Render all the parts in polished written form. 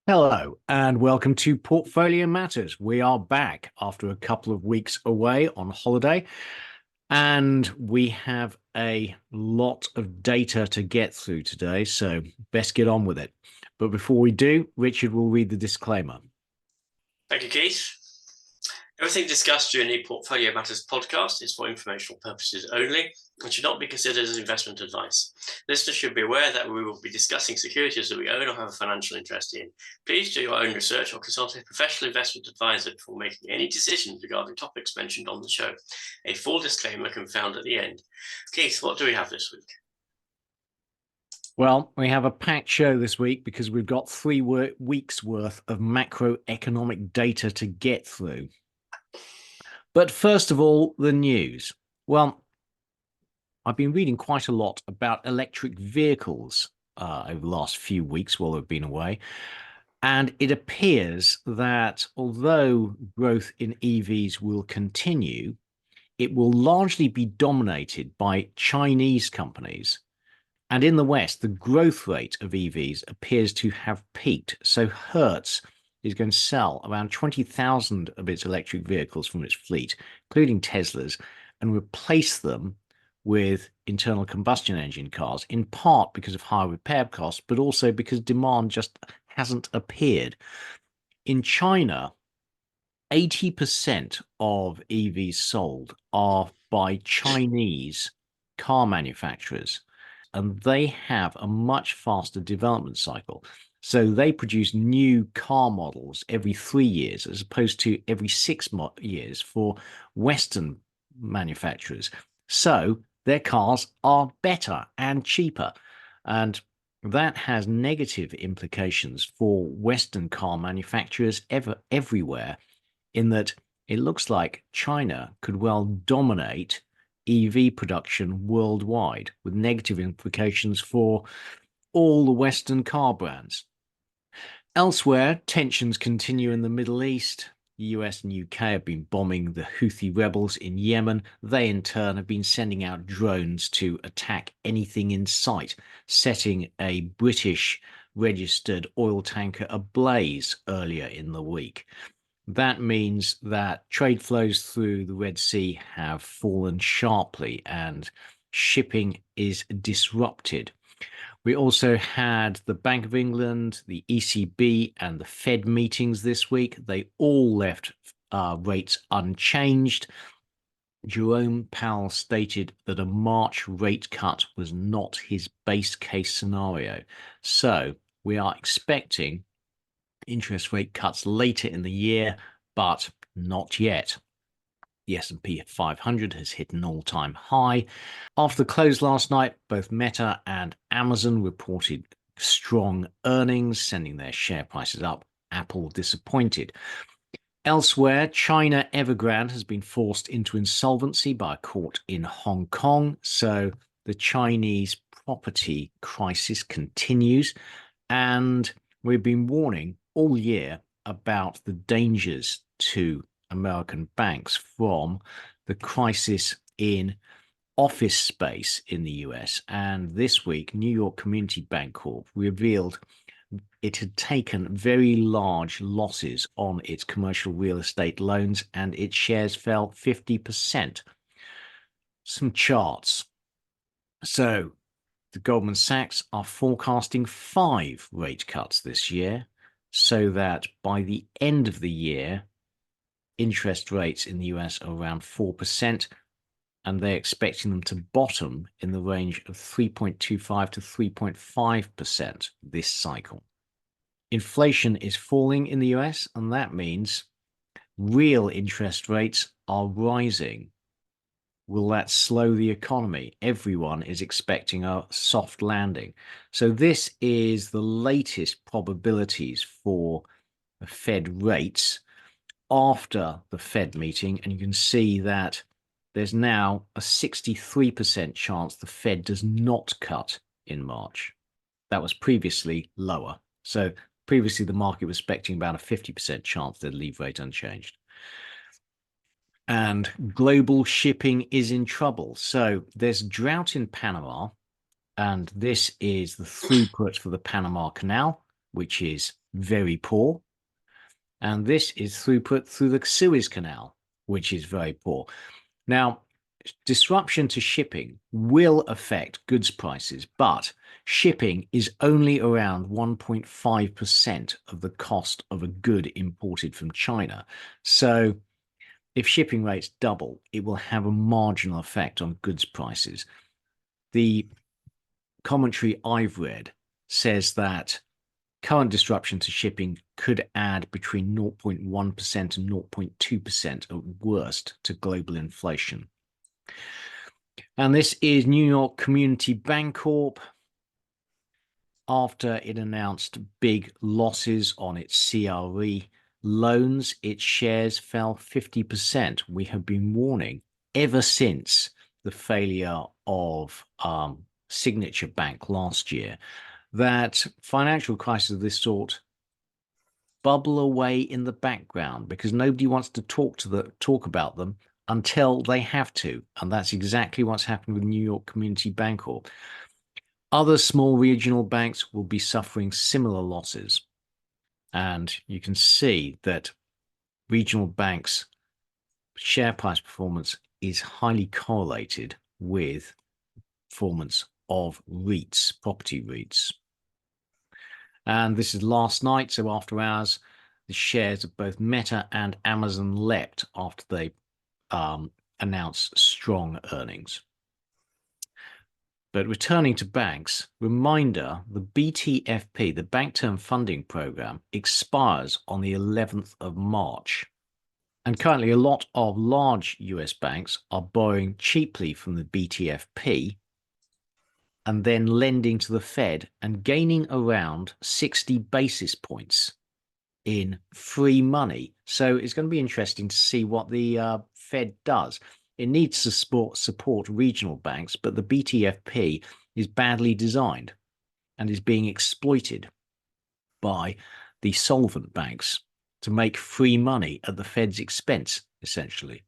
Hello and welcome to Portfolio Matters. We are back after a couple of weeks away on holiday, and we have a lot of data to get through today, so best get on with it. But before we do, Richard will read the disclaimer. Thank you, Keith. Everything discussed during the Portfolio Matters podcast is for informational purposes only and should not be considered as investment advice. Listeners should be aware that we will be discussing securities that we own or have a financial interest in. Please do your own research or consult a professional investment advisor before making any decisions regarding topics mentioned on the show. A full disclaimer can be found at the end. Keith, what do we have this week? Well, we have a packed show this week because we've got 3 weeks worth of macroeconomic data to get through. But first of all, the news. Well, I've been reading quite a lot about electric vehicles over the last few weeks while I've been away. And it appears that although growth in EVs will continue, it will largely be dominated by Chinese companies. And in the West, the growth rate of EVs appears to have peaked. So Hertz is going to sell around 20,000 of its electric vehicles from its fleet, including Teslas, and replace them with internal combustion engine cars, in part because of higher repair costs, but also because demand just hasn't appeared. In China, 80% of EVs sold are by Chinese car manufacturers, and they have a much faster development cycle. So they produce new car models every 3 years, as opposed to every 6 years for Western manufacturers. So their cars are better and cheaper. And that has negative implications for Western car manufacturers everywhere, in that it looks like China could well dominate EV production worldwide, with negative implications for all the Western car brands. Elsewhere, tensions continue in the Middle East. The US and UK have been bombing the Houthi rebels in Yemen. They, in turn, have been sending out drones to attack anything in sight, setting a British registered oil tanker ablaze earlier in the week. That means that trade flows through the Red Sea have fallen sharply and shipping is disrupted. We also had the Bank of England, the ECB, and the Fed meetings this week. They all left rates unchanged. Jerome Powell stated that a March rate cut was not his base case scenario. So we are expecting interest rate cuts later in the year, but not yet. The S&P 500 has hit an all-time high. After the close last night, both Meta and Amazon reported strong earnings, sending their share prices up. Apple disappointed. Elsewhere, China Evergrande has been forced into insolvency by a court in Hong Kong. So the Chinese property crisis continues. And we've been warning all year about the dangers to American banks from the crisis in office space in the US. And this week, New York Community Bank Corp revealed it had taken very large losses on its commercial real estate loans, and its shares fell 50%. Some charts. So the Goldman Sachs are forecasting 5 rate cuts this year, so that by the end of the year, interest rates in the US are around 4%, and they're expecting them to bottom in the range of 3.25 to 3.5% this cycle. Inflation is falling in the US, and that means real interest rates are rising. Will that slow the economy? Everyone is expecting a soft landing. So this is the latest probabilities for the Fed rates after the Fed meeting. And you can see that there's now a 63% chance the Fed does not cut in March. That was previously lower. So previously the market was expecting about a 50% chance they'd leave rate unchanged. And global shipping is in trouble. So there's drought in Panama, and this is the throughput for the Panama Canal, which is very poor. And this is throughput through the Suez Canal, which is very poor. Now, disruption to shipping will affect goods prices, but shipping is only around 1.5% of the cost of a good imported from China. So if shipping rates double, it will have a marginal effect on goods prices. The commentary I've read says that current disruption to shipping could add between 0.1% and 0.2% at worst to global inflation. And this is New York Community Bancorp. After it announced big losses on its CRE loans, its shares fell 50%. We have been warning ever since the failure of Signature Bank last year that financial crises of this sort bubble away in the background because nobody wants to talk about them until they have to. And that's exactly what's happened with New York Community Bancorp. Other small regional banks will be suffering similar losses. And you can see that regional banks' share price performance is highly correlated with performance of REITs, property REITs. And this is last night, so after hours, the shares of both Meta and Amazon leapt after they announced strong earnings. But returning to banks, reminder, the BTFP, the Bank Term Funding Program, expires on the 11th of March. And currently, a lot of large US banks are borrowing cheaply from the BTFP and then lending to the Fed and gaining around 60 basis points in free money. So it's going to be interesting to see what the Fed does. It needs to support regional banks, but the BTFP is badly designed and is being exploited by the solvent banks to make free money at the Fed's expense, essentially.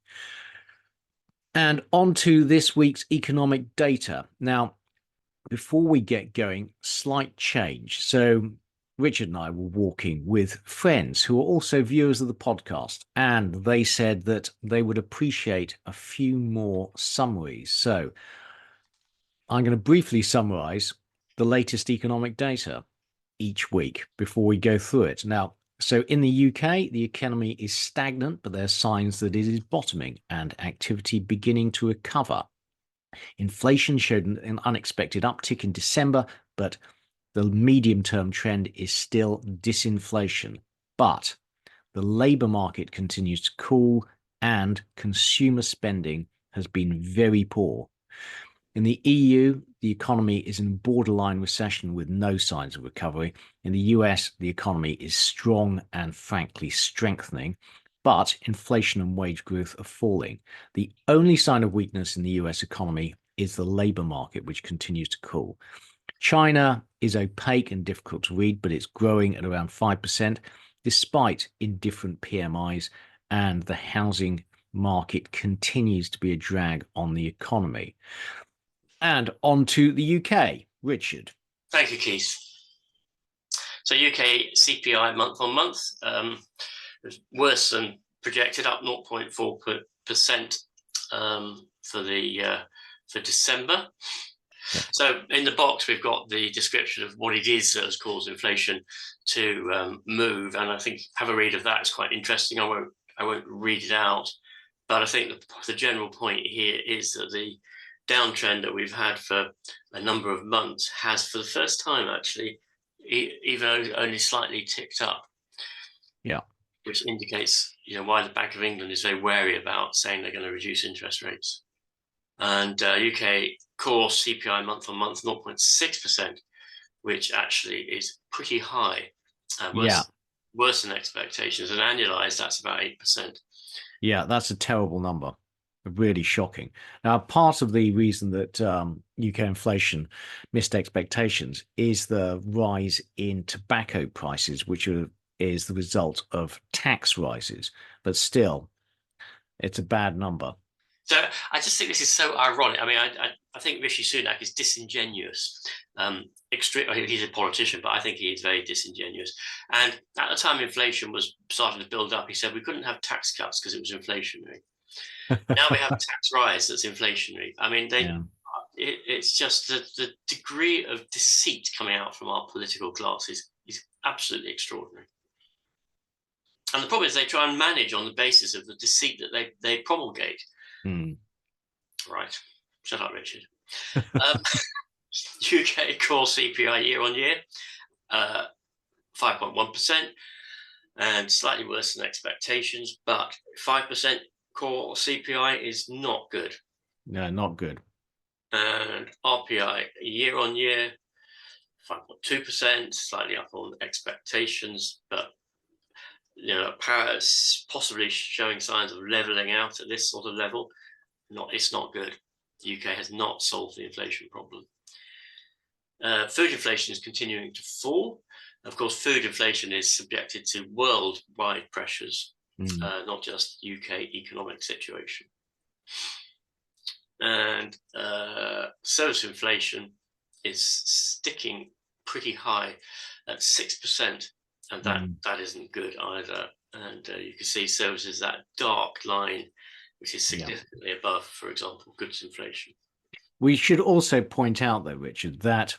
And on to this week's economic data. Now, before we get going, slight change. So Richard and I were walking with friends who are also viewers of the podcast, and they said that they would appreciate a few more summaries. So I'm going to briefly summarize the latest economic data each week before we go through it. Now, so in the UK, the economy is stagnant, but there are signs that it is bottoming and activity beginning to recover. Inflation showed an unexpected uptick in December, but the medium-term trend is still disinflation. But the labor market continues to cool and consumer spending has been very poor. In the EU, the economy is in borderline recession with no signs of recovery. In the US, the economy is strong and frankly strengthening, but inflation and wage growth are falling. The only sign of weakness in the US economy is the labor market, which continues to cool. China is opaque and difficult to read, but it's growing at around 5%, despite indifferent PMIs, and the housing market continues to be a drag on the economy. And on to the UK. Richard. Thank you, Keith. So UK CPI month on month was worse than projected, up 0.4% for December. Yeah. So in the box, we've got the description of what it is that has caused inflation to move, and I think have a read of that. It's quite interesting. I won't read it out, but I think the general point here is that the downtrend that we've had for a number of months has, for the first time, actually, even only slightly ticked up. Yeah, which indicates, why the Bank of England is very wary about saying they're going to reduce interest rates. And UK core CPI month on month 0.6%, which actually is pretty high, worse than expectations. And annualized, that's about 8%. Yeah, that's a terrible number. Really shocking. Now, part of the reason that UK inflation missed expectations is the rise in tobacco prices, which is the result of tax rises. But still, it's a bad number. So I just think this is so ironic. I mean, I think Rishi Sunak is disingenuous. He's a politician, but I think he is very disingenuous. And at the time inflation was starting to build up, he said we couldn't have tax cuts because it was inflationary. Now we have a tax rise that's inflationary. I mean, it's just the degree of deceit coming out from our political class is absolutely extraordinary. And the problem is they try and manage on the basis of the deceit that they promulgate. Right. Shut up, Richard. UK core CPI year on year, 5.1%, and slightly worse than expectations, but 5% core CPI is not good. No, not good. And RPI year on year, 5.2%, slightly up on expectations, but Paris possibly showing signs of leveling out at this sort of level. It's not good. The UK has not solved the inflation problem. Food inflation is continuing to fall. Of course, food inflation is subjected to worldwide pressures, not just UK economic situation. And service inflation is sticking pretty high at 6%, and that isn't good either. And you can see services, that dark line, which is significantly above, for example, goods inflation. We should also point out, though, Richard, that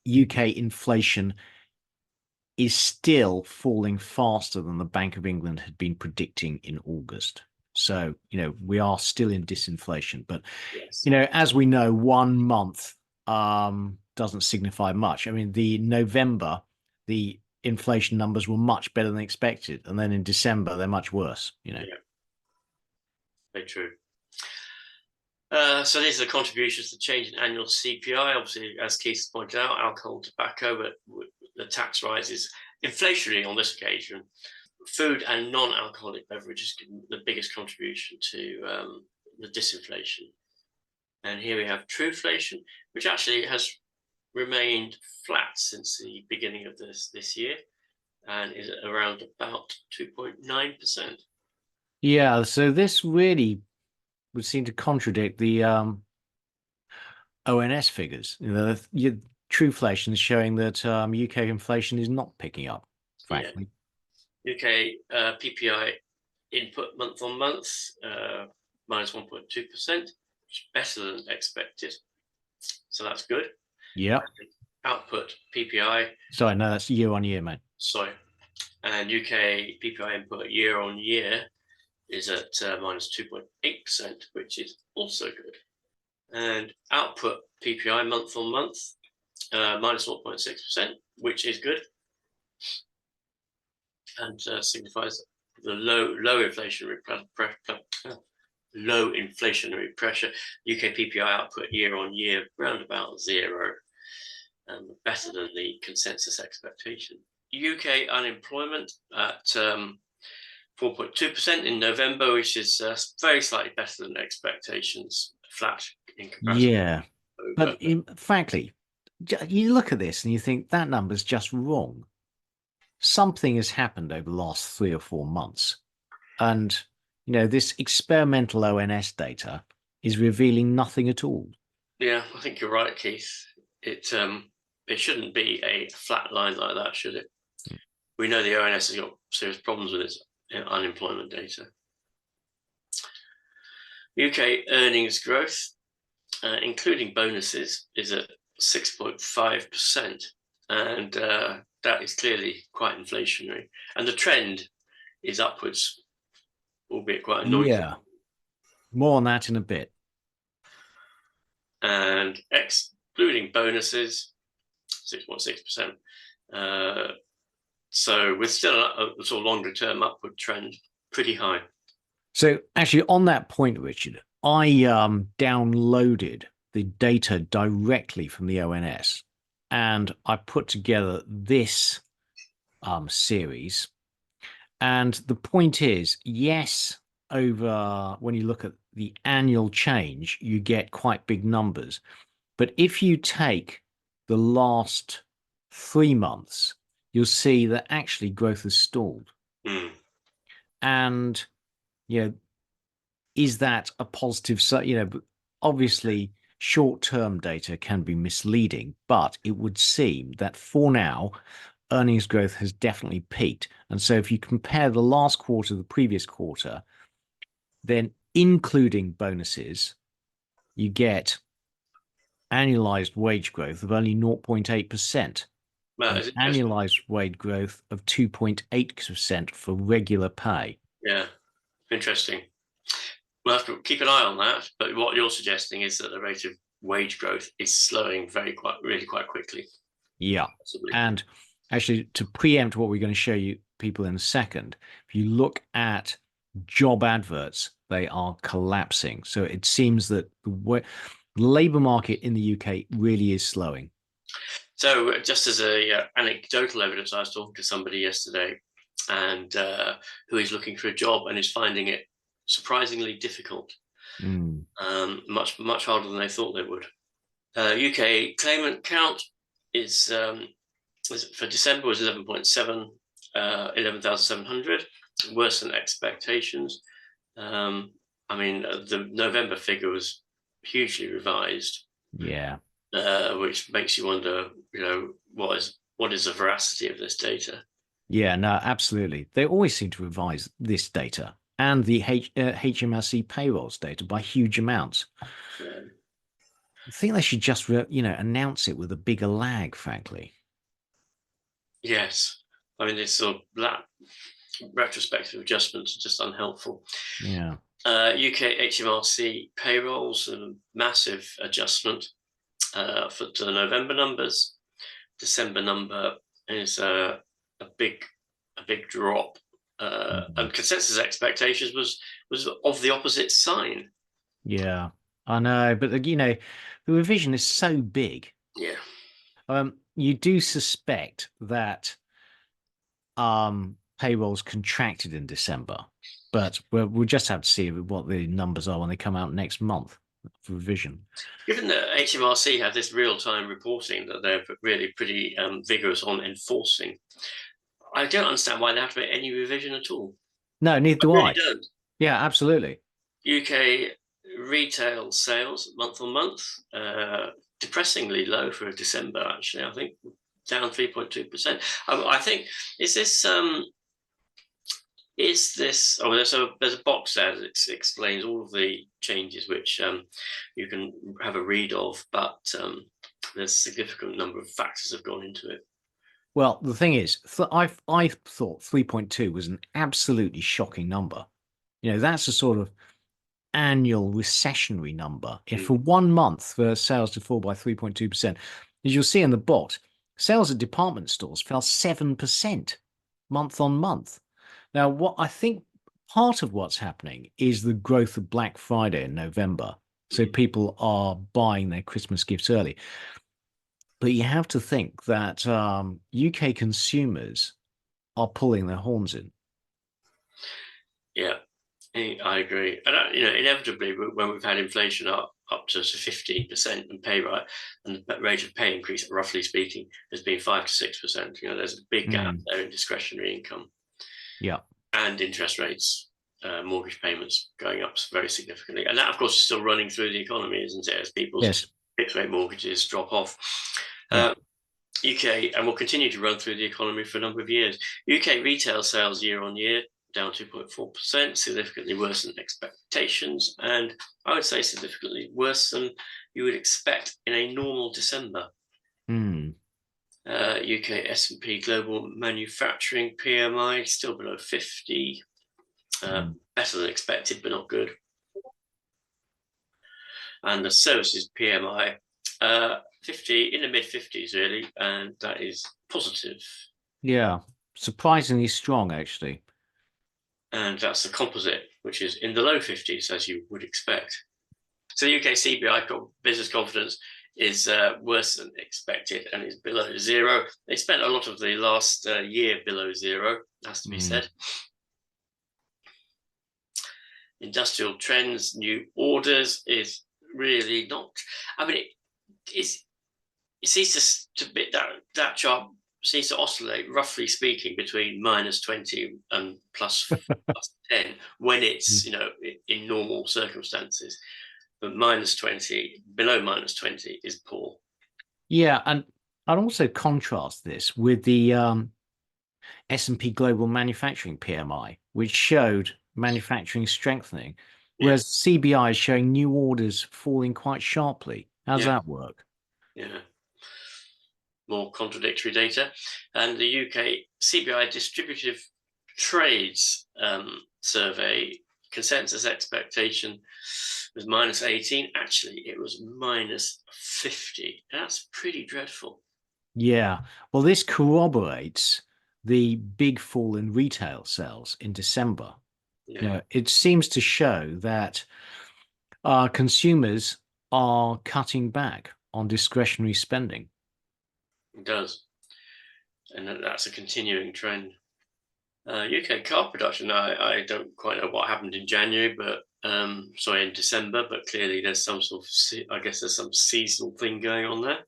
UK inflation is still falling faster than the Bank of England had been predicting in August. So, we are still in disinflation. But, as we know, 1 month doesn't signify much. I mean, November, the inflation numbers were much better than expected. And then in December, they're much worse, Yeah, very true. So these are the contributions to change in annual CPI. Obviously, as Keith pointed out, alcohol, tobacco, but the tax rise is inflationary on this occasion. Food and non-alcoholic beverages the biggest contribution to the disinflation. And here we have truflation, which actually has remained flat since the beginning of this year, and is around about 2.9%. Yeah, so this really would seem to contradict the ONS figures. Truflation is showing that UK inflation is not picking up, frankly. Yeah. UK PPI input month on month, minus 1.2%, which is better than expected. So that's good. Yeah. Output PPI. Sorry, no, that's year on year, mate. Sorry. And UK PPI input year on year is at minus 2.8%, which is also good. And output PPI month on month, minus 0.6%, which is good, and signifies the low inflationary pressure. UK PPI output year on year around about 0, better than the consensus expectation. UK unemployment at 4.2% in November, which is very slightly better than expectations, flat in comparison. Yeah, but frankly, you look at this and you think that number's just wrong. Something has happened over the last 3 or 4 months. And, this experimental ONS data is revealing nothing at all. Yeah, I think you're right, Keith. It shouldn't be a flat line like that, should it? We know the ONS has got serious problems with its unemployment data. UK earnings growth, including bonuses, is at 6.5%, and that is clearly quite inflationary. And the trend is upwards, albeit quite annoying. Yeah, more on that in a bit. And excluding bonuses, 6.6%. So with still a sort of longer term upward trend, pretty high. So actually on that point, Richard, I downloaded the data directly from the ONS and I put together this series. And the point is, yes, when you look at the annual change, you get quite big numbers. But if you take the last 3 months, you'll see that actually growth has stalled. And, is that a positive? So, obviously short-term data can be misleading, but it would seem that for now, earnings growth has definitely peaked. And so if you compare the last quarter to the previous quarter, then including bonuses, you get annualized wage growth of only 0.8% Well, and it's interesting. annualized wage growth of 2.8% for regular pay. Yeah, interesting. We'll have to keep an eye on that. But what you're suggesting is that the rate of wage growth is slowing really quite quickly, Yeah. possibly. And actually, to preempt what we're going to show you people in a second, if you look at job adverts, they are collapsing. So it seems that the labor market in the UK really is slowing. So, just as a anecdotal evidence, I was talking to somebody yesterday, and who is looking for a job and is finding it surprisingly difficult, Mm, much harder than they thought they would. UK claimant count is for December was 11.7, 11,700, worse than expectations. I mean, the November figure was hugely revised, yeah. which makes you wonder, what is the veracity of this data? Yeah, no, absolutely. They always seem to revise this data and the HMRC payrolls data by huge amounts. Um, I think they should just, announce it with a bigger lag, frankly. yes, I mean, this sort of that retrospective adjustments are just unhelpful. Yeah. UK HMRC payrolls, a massive adjustment to the November numbers. December number is a big drop, Mhm. and consensus expectations was of the opposite sign. Yeah, I know, but the revision is so big. Yeah, You do suspect that payrolls contracted in December, but we'll just have to see what the numbers are when they come out next month for revision. given that HMRC have this real-time reporting that they're really pretty vigorous on enforcing, I don't understand why they have to make any revision at all. No, neither I do really I. don't. Yeah, absolutely. UK retail sales month on month, depressingly low for December. Actually, I think down 3.2%. I think is this oh, there's a box there that explains all of the changes which you can have a read of, but there's a significant number of factors have gone into it. Well, the thing is, I thought 3.2 was an absolutely shocking number. That's a sort of annual recessionary number. If Mm. for 1 month for sales to fall by 3.2%, as you'll see in the bot, sales at department stores fell 7% month on month. Now, what I think part of what's happening is the growth of Black Friday in November. So Mm. people are buying their Christmas gifts early. But you have to think that UK consumers are pulling their horns in. Yeah, I agree. And inevitably, when we've had inflation up to 15% and and the rate of pay increase, roughly speaking, has been 5 to 6%. There's a big gap Mm, there in discretionary income yeah. and interest rates, mortgage payments going up very significantly, and that, of course, is still running through the economy, isn't it? As people's Yes. fixed rate mortgages drop off. Yeah. UK, and will continue to run through the economy for a number of years. UK retail sales year on year down 2.4%, significantly worse than expectations, and I would say significantly worse than you would expect in a normal December. Mm, UK S&P Global Manufacturing PMI still below 50, mm. better than expected, but not good. And the services PMI, 50 in the mid 50s, really, and that is positive. Yeah. Surprisingly strong, actually. And that's the composite, which is in the low 50s, as you would expect. So the UK CBI business confidence is worse than expected and is below zero. They spent a lot of the last year below zero, has to be Mm. said. Industrial trends, new orders is really not. I mean, it seems to be that chart seems to oscillate, roughly speaking, between -20 and plus 10 when it's, in normal circumstances. But -20, below -20 is poor. Yeah, and I'd also contrast this with the S&P Global Manufacturing PMI, which showed manufacturing strengthening, whereas CBI is showing new orders falling quite sharply. How does that work? Yeah. More contradictory data. And the UK CBI Distributive Trades survey, consensus expectation was -18. Actually, it was -50. That's pretty dreadful. Yeah. Well, this corroborates the big fall in retail sales in December. Yeah. It seems to show that consumers are cutting back on discretionary spending. It does. And that's a continuing trend. UK car production, I don't quite know what happened in January, but in December, but clearly there's some sort of, I guess there's some seasonal thing going on there.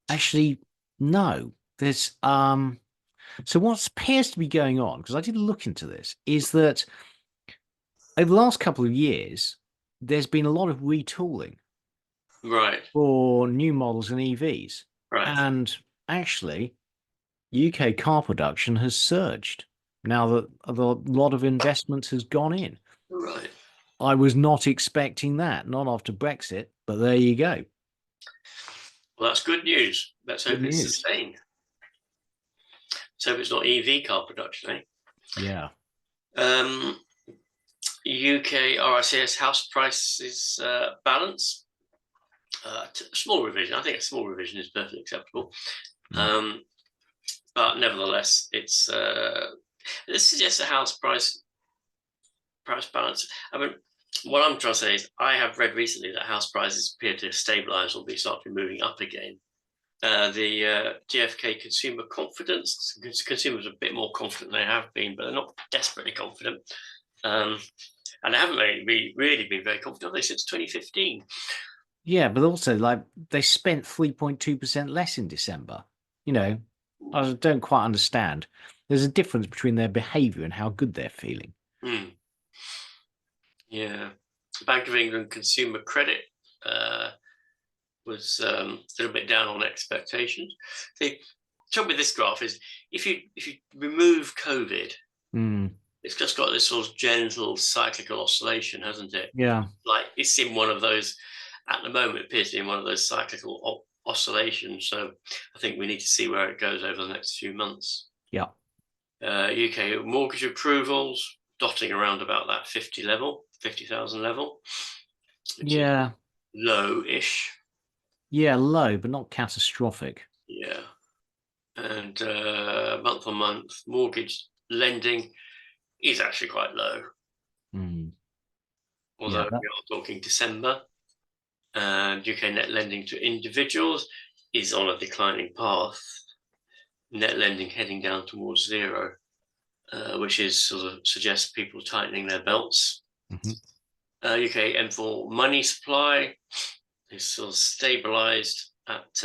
Actually, no. There's so what appears to be going on, because I did look into this, is that over the last couple of years, there's been a lot of retooling Right. for new models and EVs. Right. And actually, UK car production has surged now that a lot of investment has gone in. Right. I was not expecting that, not after Brexit, but there you go. Well, that's good news. Let's hope Good it's news. sustained. Let's hope it's not EV car production, eh? Yeah. UK RICS house prices balance. A small revision. I think a small revision is perfectly acceptable. But nevertheless, it's this suggests a house price balance. I mean, what I'm trying to say is I have read recently that house prices appear to stabilize or start to be moving up again. The GfK consumer confidence, consumers are a bit more confident than they have been, but they're not desperately confident. And they haven't really been very confident, have they, since 2015. Yeah, but also like they spent 3.2% less in December. I don't quite understand. There's a difference between their behavior and how good they're feeling. Yeah. Bank of England consumer credit was a little bit down on expectations. The trouble with this graph is if you remove COVID, it's just got this sort of gentle cyclical oscillation, hasn't it? Yeah. Like it's in one of those, at the moment, it appears to be in one of those cyclical oscillations. So I think we need to see where it goes over the next few months. Yeah. UK mortgage approvals dotting around about that 50,000 level. Yeah. Low-ish. Yeah, low, but not catastrophic. Yeah. And month on month mortgage lending is actually quite low. Although we are talking December. And UK net lending to individuals is on a declining path. Net lending heading down towards zero, which is sort of suggests people tightening their belts. UK M4 money supply is sort of stabilized at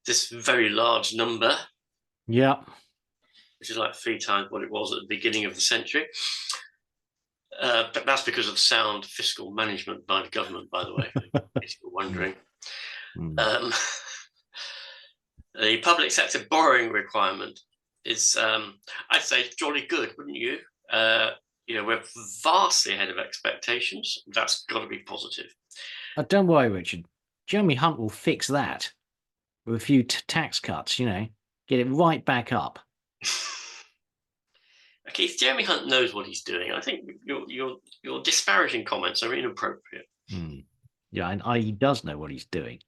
this very large number. Yeah. Which is like 3 times what it was at the beginning of the century. But that's because of sound fiscal management by the government, by the way, if you're wondering. The public sector borrowing requirement is, I'd say, jolly good, wouldn't you? We're vastly ahead of expectations. That's got to be positive. Don't worry, Richard. Jeremy Hunt will fix that with a few tax cuts, get it right back up. Keith, Jeremy Hunt knows what he's doing. I think your disparaging comments are inappropriate. Yeah, and he does know what he's doing.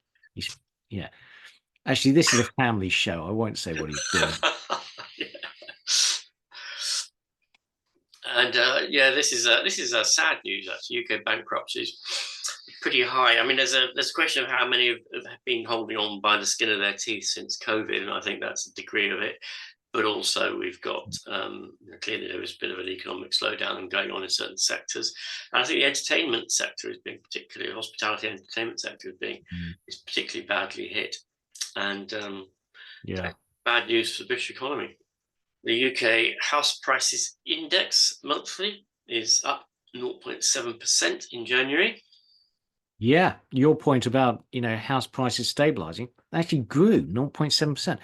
Actually, this is a family show. I won't say what he's doing. And this is a sad news. Actually, UK bankruptcies pretty high. I mean, there's a question of how many have been holding on by the skin of their teeth since COVID, and I think that's a degree of it. But also, we've got clearly there was a bit of an economic slowdown going on in certain sectors. And I think the entertainment sector is being particularly, hospitality entertainment sector is particularly badly hit. And Yeah. Bad news for the British economy. The UK house prices index monthly is up 0.7% in January. Yeah, your point about, house prices stabilizing actually grew 0.7%.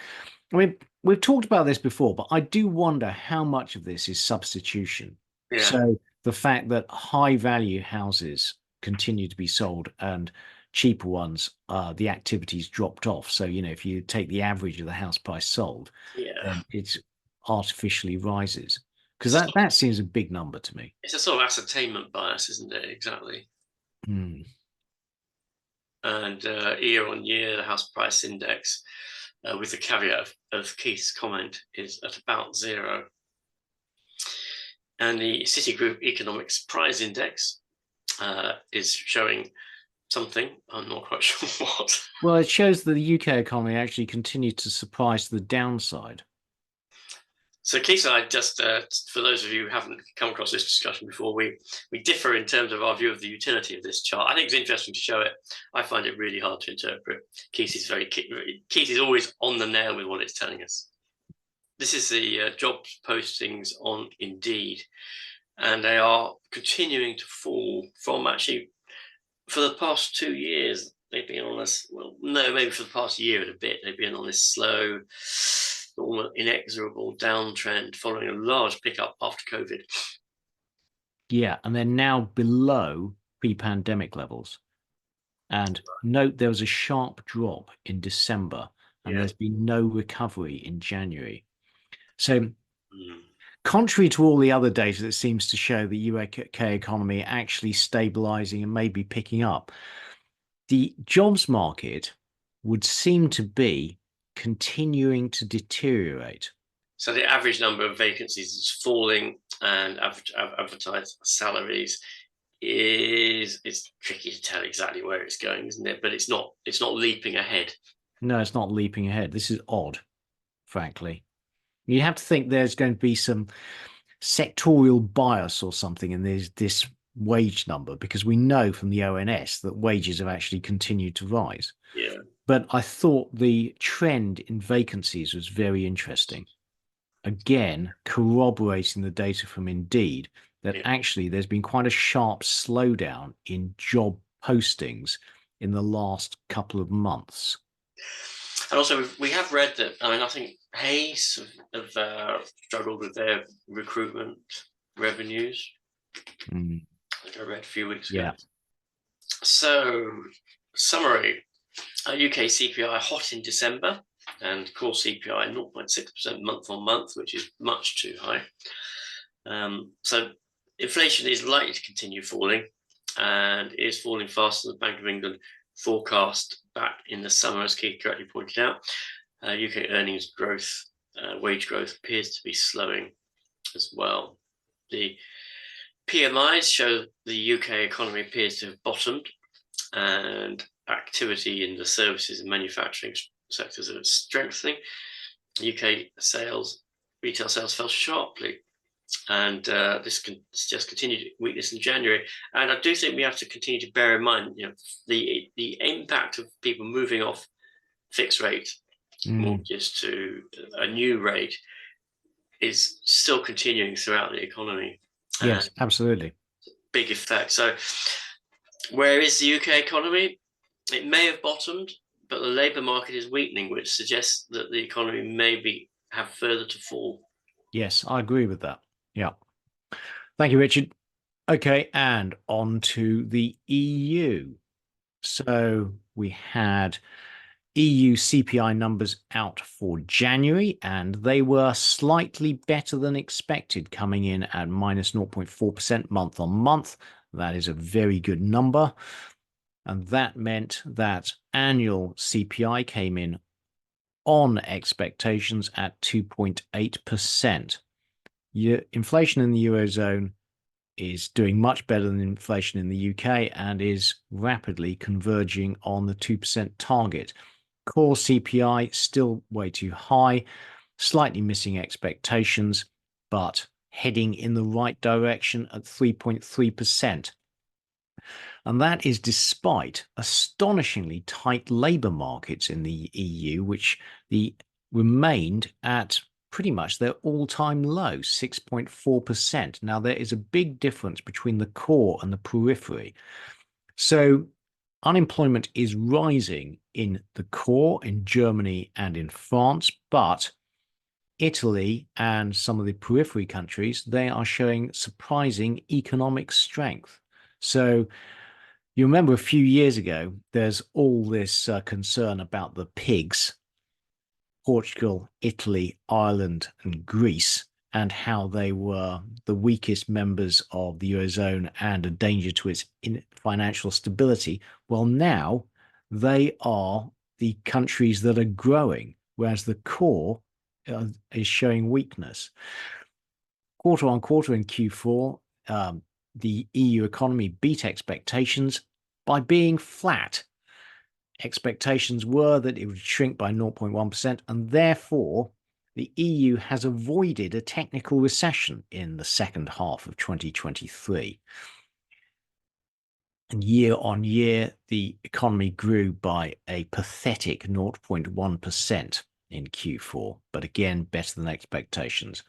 I mean, we've talked about this before, but I do wonder how much of this is substitution. Yeah. So the fact that high value houses continue to be sold and cheaper ones, the activity's dropped off. So, if you take the average of the house price sold, Yeah. then it artificially rises. Because that seems a big number to me. It's a sort of ascertainment bias, isn't it? Exactly. Hmm. And year on year, the house price index, with the caveat of Keith's comment, is at about 0. And the Citigroup Economics Price Index is showing something. I'm not quite sure what. Well, it shows that the UK economy actually continues to surprise to the downside. So Keith and I just, for those of you who haven't come across this discussion before, we differ in terms of our view of the utility of this chart. I think it's interesting to show it. I find it really hard to interpret. Keith is always on the nail with what it's telling us. This is the jobs postings on Indeed, and they are continuing to fall from actually for the past 2 years. They've been on this, maybe for the past year and a bit, they've been on this slow, almost inexorable downtrend following a large pickup after COVID. Yeah, and they're now below pre-pandemic levels. And note there was a sharp drop in December, and there's been no recovery in January. So, contrary to all the other data that seems to show the UK economy actually stabilizing and maybe picking up, the jobs market would seem to be continuing to deteriorate. So the average number of vacancies is falling, and advertised salaries it's tricky to tell exactly where it's going, isn't it? But it's not leaping ahead. No, it's not leaping ahead. This is odd, frankly. You have to think there's going to be some sectorial bias or something in this wage number, because we know from the ONS that wages have actually continued to rise. Yeah. But I thought the trend in vacancies was very interesting. Again, corroborating the data from Indeed that actually there's been quite a sharp slowdown in job postings in the last couple of months. And also, we have read that, I think Hayes have struggled with their recruitment revenues. I think I read a few weeks ago. Yeah. So, summary, UK CPI hot in December, and core CPI 0.6% month on month, which is much too high. So inflation is likely to continue falling, and is falling faster than the Bank of England forecast back in the summer, as Keith correctly pointed out. UK earnings growth, wage growth appears to be slowing as well. The PMIs show the UK economy appears to have bottomed, and activity in the services and manufacturing sectors are strengthening. UK retail sales fell sharply, and this can just continued weakness in January. And I do think we have to continue to bear in mind, the impact of people moving off fixed rate mortgages to a new rate is still continuing throughout the economy. Yes, absolutely. Big effect. So where is the UK economy? It may have bottomed, but the labour market is weakening, which suggests that the economy may have further to fall. Yes, I agree with that. Yeah. Thank you, Richard. Okay, and on to the EU. So we had EU CPI numbers out for January, and they were slightly better than expected, coming in at minus 0.4% month on month. That is a very good number. And that meant that annual CPI came in on expectations at 2.8%. Inflation in the Eurozone is doing much better than inflation in the UK and is rapidly converging on the 2% target. Core CPI still way too high, slightly missing expectations, but heading in the right direction at 3.3%. And that is despite astonishingly tight labour markets in the EU, which the remained at pretty much their all-time low, 6.4%. Now, there is a big difference between the core and the periphery. So unemployment is rising in the core in Germany and in France, but Italy and some of the periphery countries, they are showing surprising economic strength. So you remember a few years ago, there's all this concern about the pigs, Portugal, Italy, Ireland, and Greece, and how they were the weakest members of the Eurozone and a danger to its financial stability. Well, now they are the countries that are growing, whereas the core is showing weakness. Quarter on quarter in Q4, the EU economy beat expectations by being flat. Expectations were that it would shrink by 0.1%, and therefore the EU has avoided a technical recession in the second half of 2023. And year on year, the economy grew by a pathetic 0.1% in Q4, but again, better than expectations.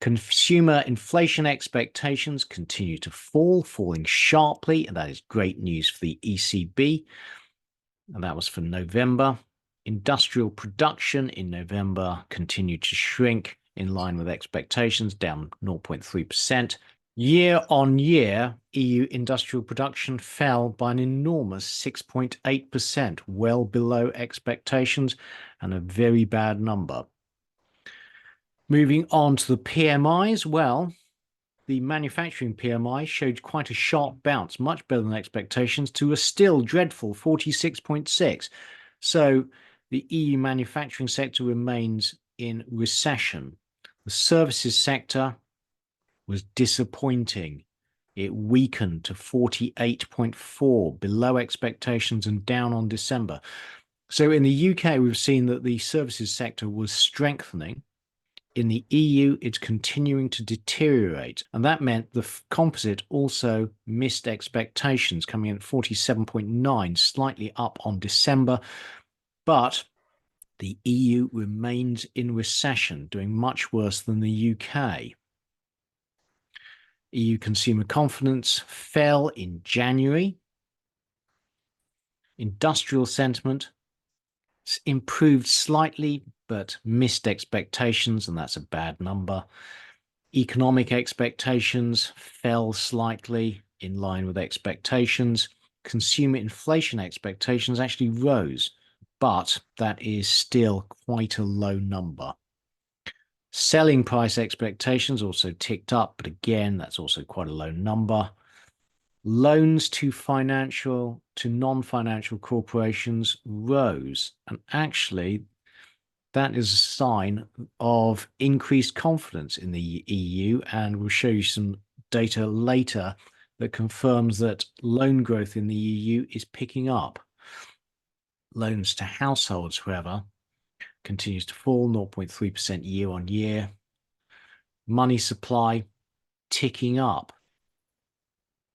Consumer inflation expectations continue to fall, falling sharply, and that is great news for the ECB. And that was for November. Industrial production in November continued to shrink in line with expectations, down 0.3%. Year on year, EU industrial production fell by an enormous 6.8%, well below expectations and a very bad number. Moving on to the PMIs, well, the manufacturing PMI showed quite a sharp bounce, much better than expectations, to a still dreadful 46.6. So the EU manufacturing sector remains in recession. The services sector was disappointing. It weakened to 48.4, below expectations and down on December. So in the UK, we've seen that the services sector was strengthening. In the EU, it's continuing to deteriorate. And that meant the composite also missed expectations, coming in at 47.9, slightly up on December. But the EU remains in recession, doing much worse than the UK. EU consumer confidence fell in January. Industrial sentiment improved slightly, but missed expectations, and that's a bad number. Economic expectations fell slightly in line with expectations. Consumer inflation expectations actually rose, but that is still quite a low number. Selling price expectations also ticked up, but again, that's also quite a low number. Loans to non-financial corporations rose, and actually that is a sign of increased confidence in the EU, and we'll show you some data later that confirms that loan growth in the EU is picking up. Loans to households, however, continues to fall 0.3% year on year. Money supply ticking up.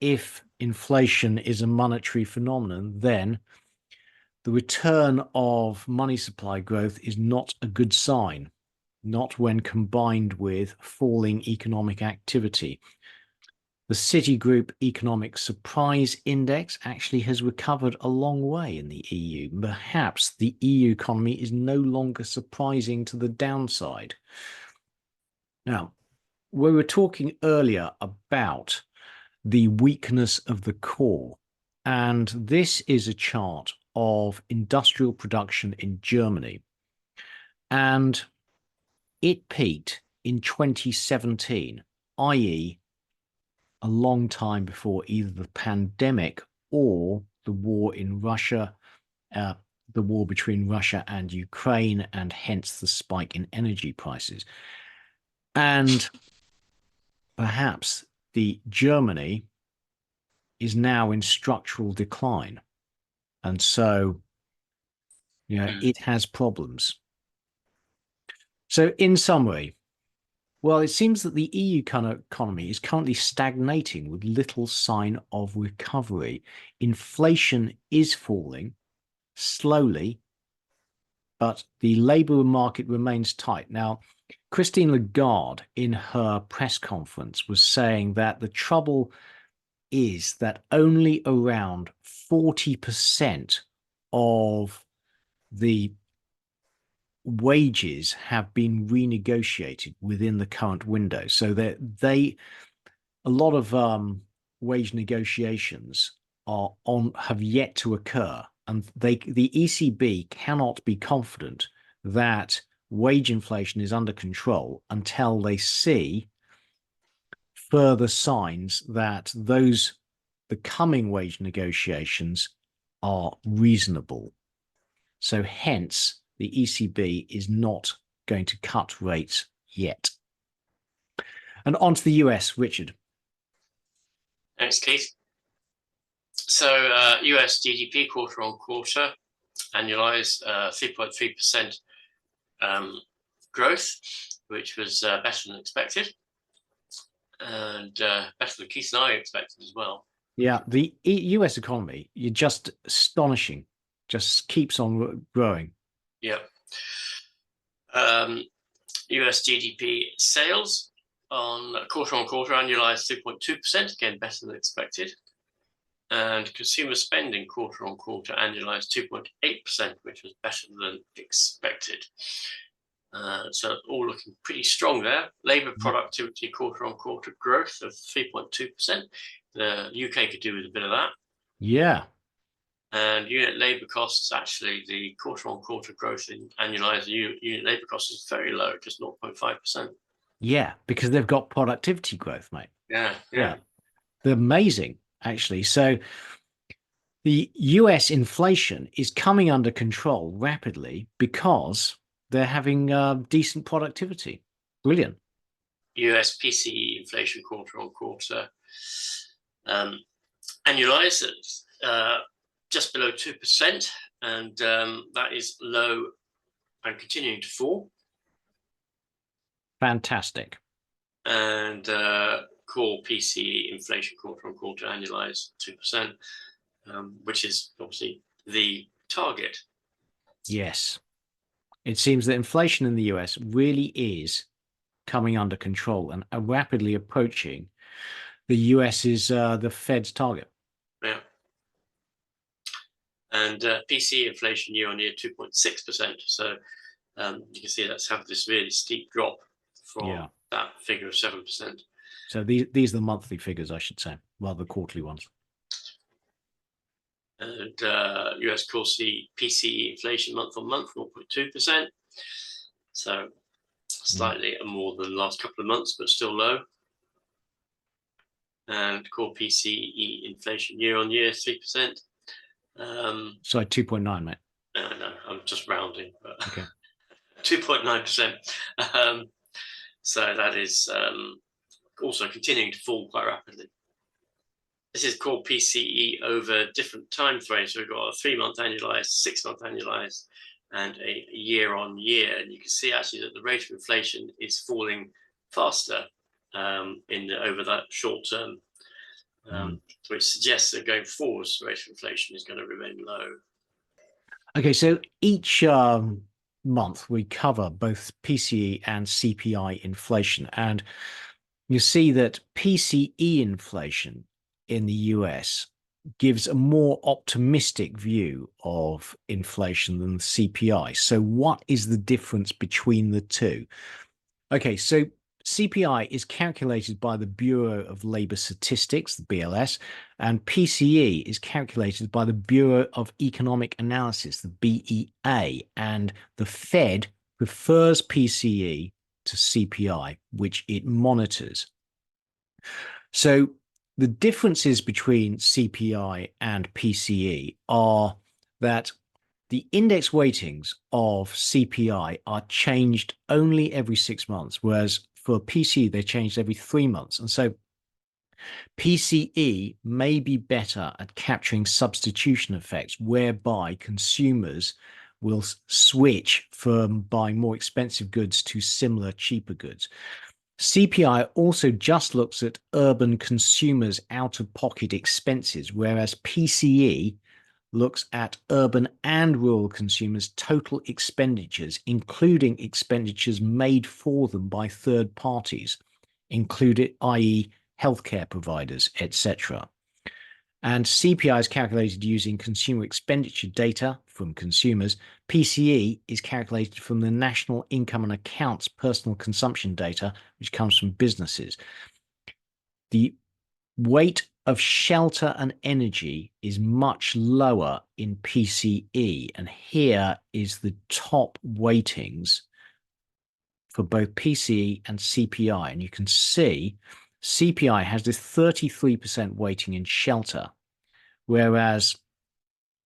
If inflation is a monetary phenomenon, then the return of money supply growth is not a good sign, not when combined with falling economic activity. The Citigroup Economic Surprise Index actually has recovered a long way in the EU. Perhaps the EU economy is no longer surprising to the downside. Now, we were talking earlier about the weakness of the core, and this is a chart of industrial production in Germany, and it peaked in 2017, i.e., a long time before either the pandemic or the war in Russia, the war between Russia and Ukraine, and hence the spike in energy prices. And perhaps the Germany is now in structural decline. And so, it has problems. So in summary, well, it seems that the EU economy is currently stagnating with little sign of recovery. Inflation is falling slowly, but the labour market remains tight. Now, Christine Lagarde, in her press conference, was saying that the trouble is that only around 40% of the wages have been renegotiated within the current window. So that a lot of wage negotiations have yet to occur, and the ECB cannot be confident that wage inflation is under control until they see further signs that the coming wage negotiations are reasonable. So hence, the ECB is not going to cut rates yet. And on to the US, Richard. Thanks, Keith. So US GDP quarter on quarter, annualized 3.3% growth, which was better than expected, and better than Keith and I expected as well. Yeah, the US economy, you're just astonishing, just keeps on growing. Yeah. US GDP sales on quarter annualized 2.2%, again better than expected. And consumer spending quarter on quarter annualized 2.8%, which was better than expected. So all looking pretty strong there. Labour productivity quarter on quarter growth of 3.2%. The UK could do with a bit of that. Yeah. And unit labour costs, actually, the quarter on quarter growth in annualized unit labour costs is very low, just 0.5%. Yeah, because they've got productivity growth, mate. Yeah. They're amazing, actually. So the US inflation is coming under control rapidly because they're having decent productivity. Brilliant. US PCE inflation quarter on quarter annualized at just below 2%, and that is low and continuing to fall. Fantastic. And core PCE inflation quarter on quarter annualized 2%, which is obviously the target. Yes. It seems that inflation in the US really is coming under control and rapidly approaching the US's, the Fed's target. Yeah. And PCE inflation year on year 2.6%. So you can see that's had this really steep drop from that figure of 7%. So these are the monthly figures, I should say, rather the quarterly ones. And US core PCE inflation month on month, 0.2%. So slightly more than the last couple of months, but still low. And core PCE inflation year on year, 3%. Sorry, 2.9, mate. No, I'm just rounding. But okay. 2.9%. So that is also continuing to fall quite rapidly. This is core PCE over different time frames. So we've got a 3-month annualized, 6-month annualized, and a year on year. And you can see actually that the rate of inflation is falling faster over that short term, which suggests that going forward, the rate of inflation is going to remain low. Okay, so each month we cover both PCE and CPI inflation, and you see that PCE inflation in the US gives a more optimistic view of inflation than the CPI. So what is the difference between the two? Okay, so CPI is calculated by the Bureau of Labor Statistics, the BLS, and PCE is calculated by the Bureau of Economic Analysis, the BEA, and the Fed prefers PCE to CPI, which it monitors. So the differences between CPI and PCE are that the index weightings of CPI are changed only every 6 months, whereas for PCE, they're changed every 3 months. And so PCE may be better at capturing substitution effects, whereby consumers will switch from buying more expensive goods to similar, cheaper goods. CPI also just looks at urban consumers' out-of-pocket expenses, whereas PCE looks at urban and rural consumers' total expenditures, including expenditures made for them by third parties, included, i.e., healthcare providers, etc. And CPI is calculated using consumer expenditure data from consumers. PCE is calculated from the National Income and Accounts personal consumption data, which comes from businesses. The weight of shelter and energy is much lower in PCE. And here is the top weightings for both PCE and CPI. And you can see CPI has this 33% weighting in shelter, whereas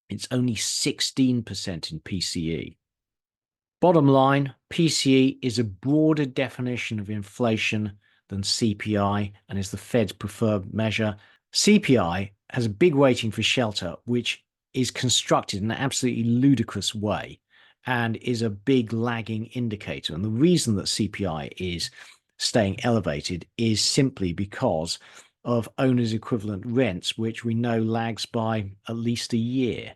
it's only 16% in PCE. Bottom line, PCE is a broader definition of inflation than CPI and is the Fed's preferred measure. CPI has a big weighting for shelter, which is constructed in an absolutely ludicrous way and is a big lagging indicator. And the reason that CPI is staying elevated is simply because of owners' equivalent rents, which we know lags by at least a year.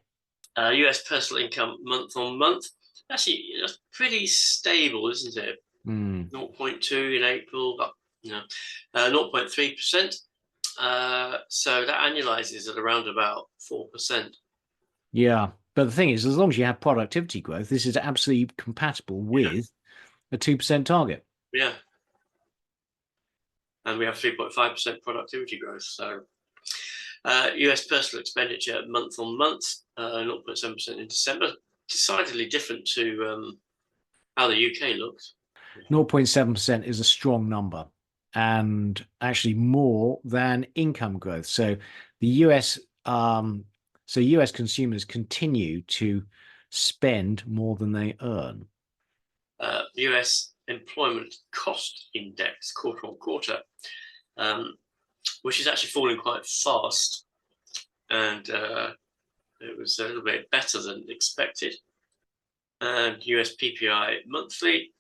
US personal income month on month. Actually, it's pretty stable, isn't it? 0.2 in April, but 0.3%. So that annualizes at around about 4%. Yeah, but the thing is, as long as you have productivity growth, this is absolutely compatible with a 2% target. Yeah. And we have 3.5% productivity growth. So US personal expenditure month on month, 0.7% in December. Decidedly different to how the UK looks. 0.7% is a strong number and actually more than income growth. So the US consumers continue to spend more than they earn. US employment cost index quarter on quarter, which is actually falling quite fast, and it was a little bit better than expected. And US PPI monthly,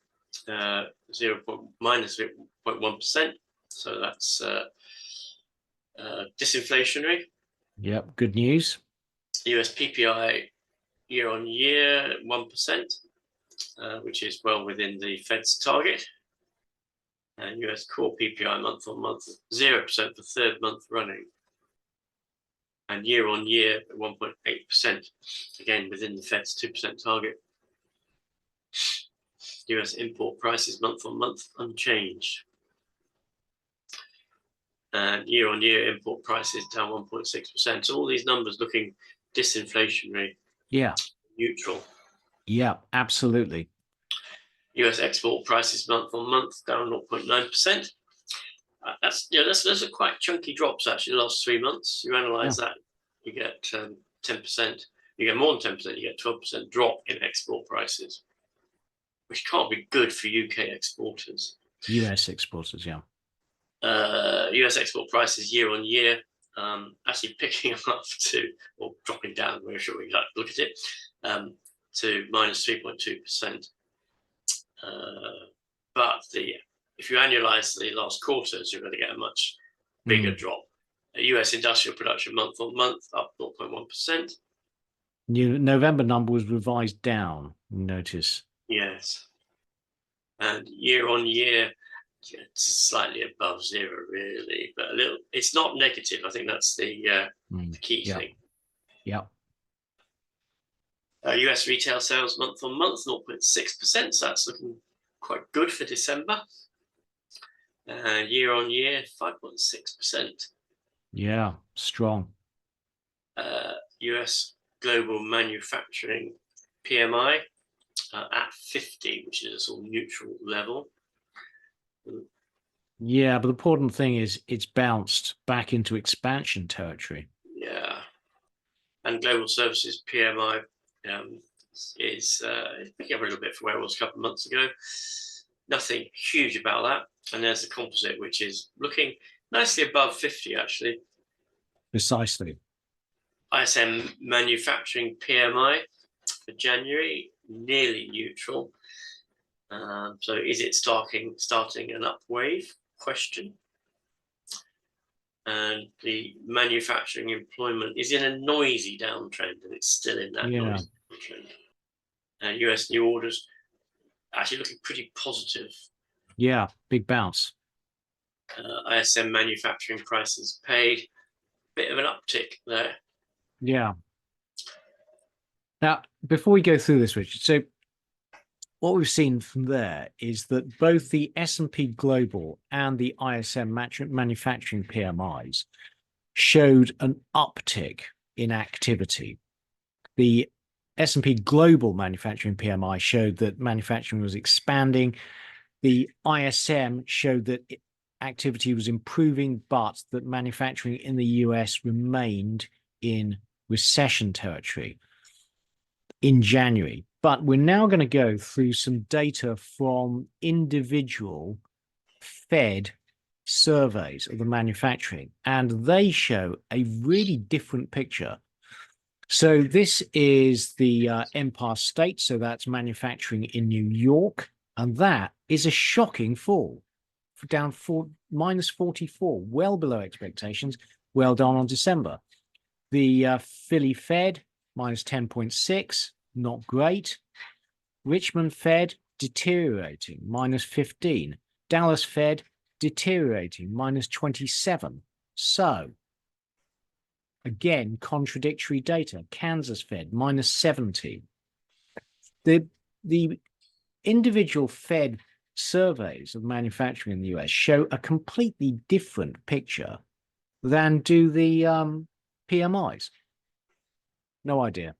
minus 0.1%, so that's disinflationary. Yep, good news. US PPI year on year 1%, which is well within the Fed's target. And US core PPI month on month 0% for third month running. And year on year 1.8%, again within the Fed's 2% target. US import prices month on month unchanged. And year on year import prices down 1.6%. So all these numbers looking disinflationary. Yeah. Neutral. Yeah, absolutely. US export prices month on month down 0.9%. Those are quite chunky drops actually the last 3 months. You analyze that, you get 10%. You get more than 10%. You get 12% drop in export prices, which can't be good for UK exporters. US exporters, yeah. US export prices year on year, actually picking up or dropping down, where should we look at it, to minus 3.2%. But if you annualize the last quarters, you're going to get a much bigger drop. US industrial production month on month up 0.1%. November number was revised down, notice. Yes. And year on year, it's slightly above zero, really, but it's not negative. I think that's the key thing. Yeah. US retail sales month on month, 0.6%. So that's looking quite good for December. Year on year, 5.6%. Yeah, strong. US global manufacturing PMI at 50, which is a sort of neutral level. Yeah, but the important thing is it's bounced back into expansion territory. Yeah. And global services PMI is picking up a little bit from where it was a couple of months ago. Nothing huge about that. And there's the composite, which is looking nicely above 50, actually. Precisely. ISM manufacturing PMI for January, nearly neutral. So is it starting an up wave? Question. and the manufacturing employment is in a noisy downtrend, and it's still in that noisy downtrend. US new orders actually looking pretty positive. Yeah, big bounce. ISM manufacturing prices paid, bit of an uptick there. Yeah. Now, before we go through this, Richard, so what we've seen from there is that both the S&P Global and the ISM manufacturing PMIs showed an uptick in activity. The S&P Global manufacturing PMI showed that manufacturing was expanding. The ISM showed that activity was improving, but that manufacturing in the US remained in recession territory in January. But we're now going to go through some data from individual Fed surveys of the manufacturing, and they show a really different picture. So this is the Empire State, so that's manufacturing in New York, and that is a shocking fall, down minus 44, well below expectations. Well done on December. The Philly Fed, minus 10.6, not great. Richmond Fed, deteriorating, minus 15. Dallas Fed, deteriorating, minus 27. So, again, contradictory data. Kansas Fed, minus 70. The individual Fed surveys of manufacturing in the US show a completely different picture than do the PMIs. No idea.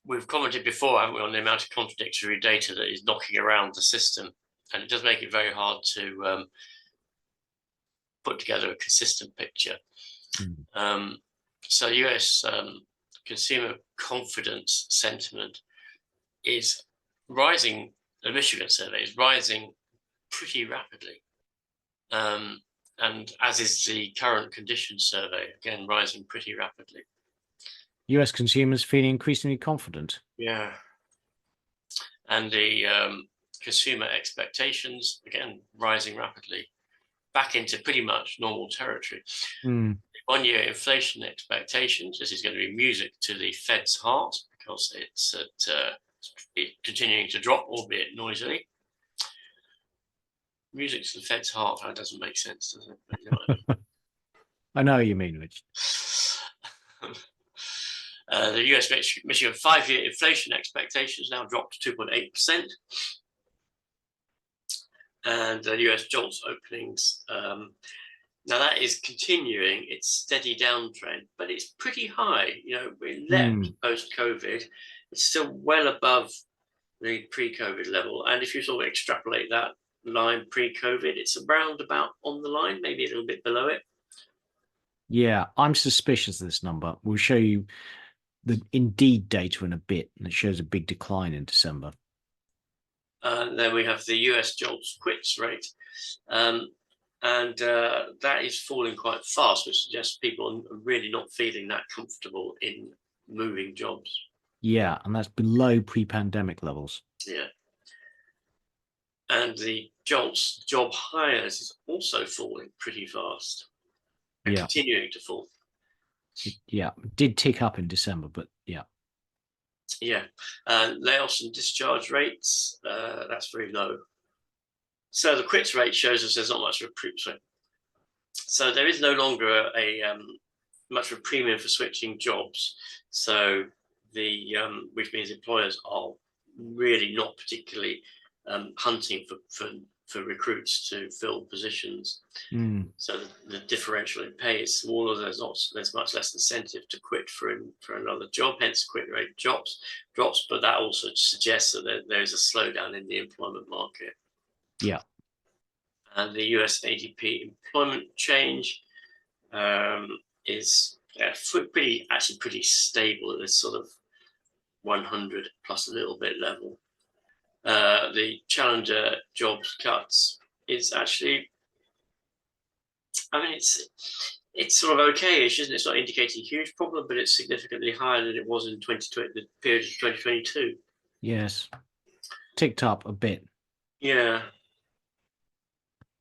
We've commented before, haven't we, on the amount of contradictory data that is knocking around the system, and it does make it very hard to put together a consistent picture. So US consumer confidence sentiment is rising. The Michigan survey is rising pretty rapidly, and as is the current conditions survey, again rising pretty rapidly. US consumers feeling increasingly confident. Yeah. And the consumer expectations, again, rising rapidly, back into pretty much normal territory. 1 year inflation expectations, this is going to be music to the Fed's heart, because it's continuing to drop, albeit noisily. Music to the Fed's heart, that doesn't make sense, does it? But you know what I mean. I know what you mean, Rich. The US Michigan 5-year inflation expectations now dropped to 2.8%. And the US jobs openings, now that is continuing its steady downtrend, but it's pretty high. You know, we leapt post-COVID. It's still well above the pre-COVID level. And if you sort of extrapolate that line pre-COVID, it's around about on the line, maybe a little bit below it. Yeah, I'm suspicious of this number. We'll show you the Indeed data in a bit, and it shows a big decline in December. Then we have the US jobs quits rate, and that is falling quite fast, which suggests people are really not feeling that comfortable in moving jobs. Yeah, and that's below pre-pandemic levels. Yeah. And the job hires is also falling pretty fast, and continuing to fall. Yeah, it did tick up in December, but yeah. Yeah, layoffs and discharge rates, that's very low. So the quits rate shows us there's not much of a premium. So there is no longer much of a premium for switching jobs. So which means employers are really not particularly hunting for recruits to fill positions. So the differential in pay is smaller. There's much less incentive to quit for another job. Hence, quit rate drops. But that also suggests that there is a slowdown in the employment market. Yeah. And the US ADP employment change is pretty stable at this sort of 100 plus a little bit level. The challenger jobs cuts is actually, I mean, it's sort of okay-ish, isn't it? It's not indicating a huge problem, but it's significantly higher than it was in 2020, the period of 2022. Yes, ticked up a bit. Yeah,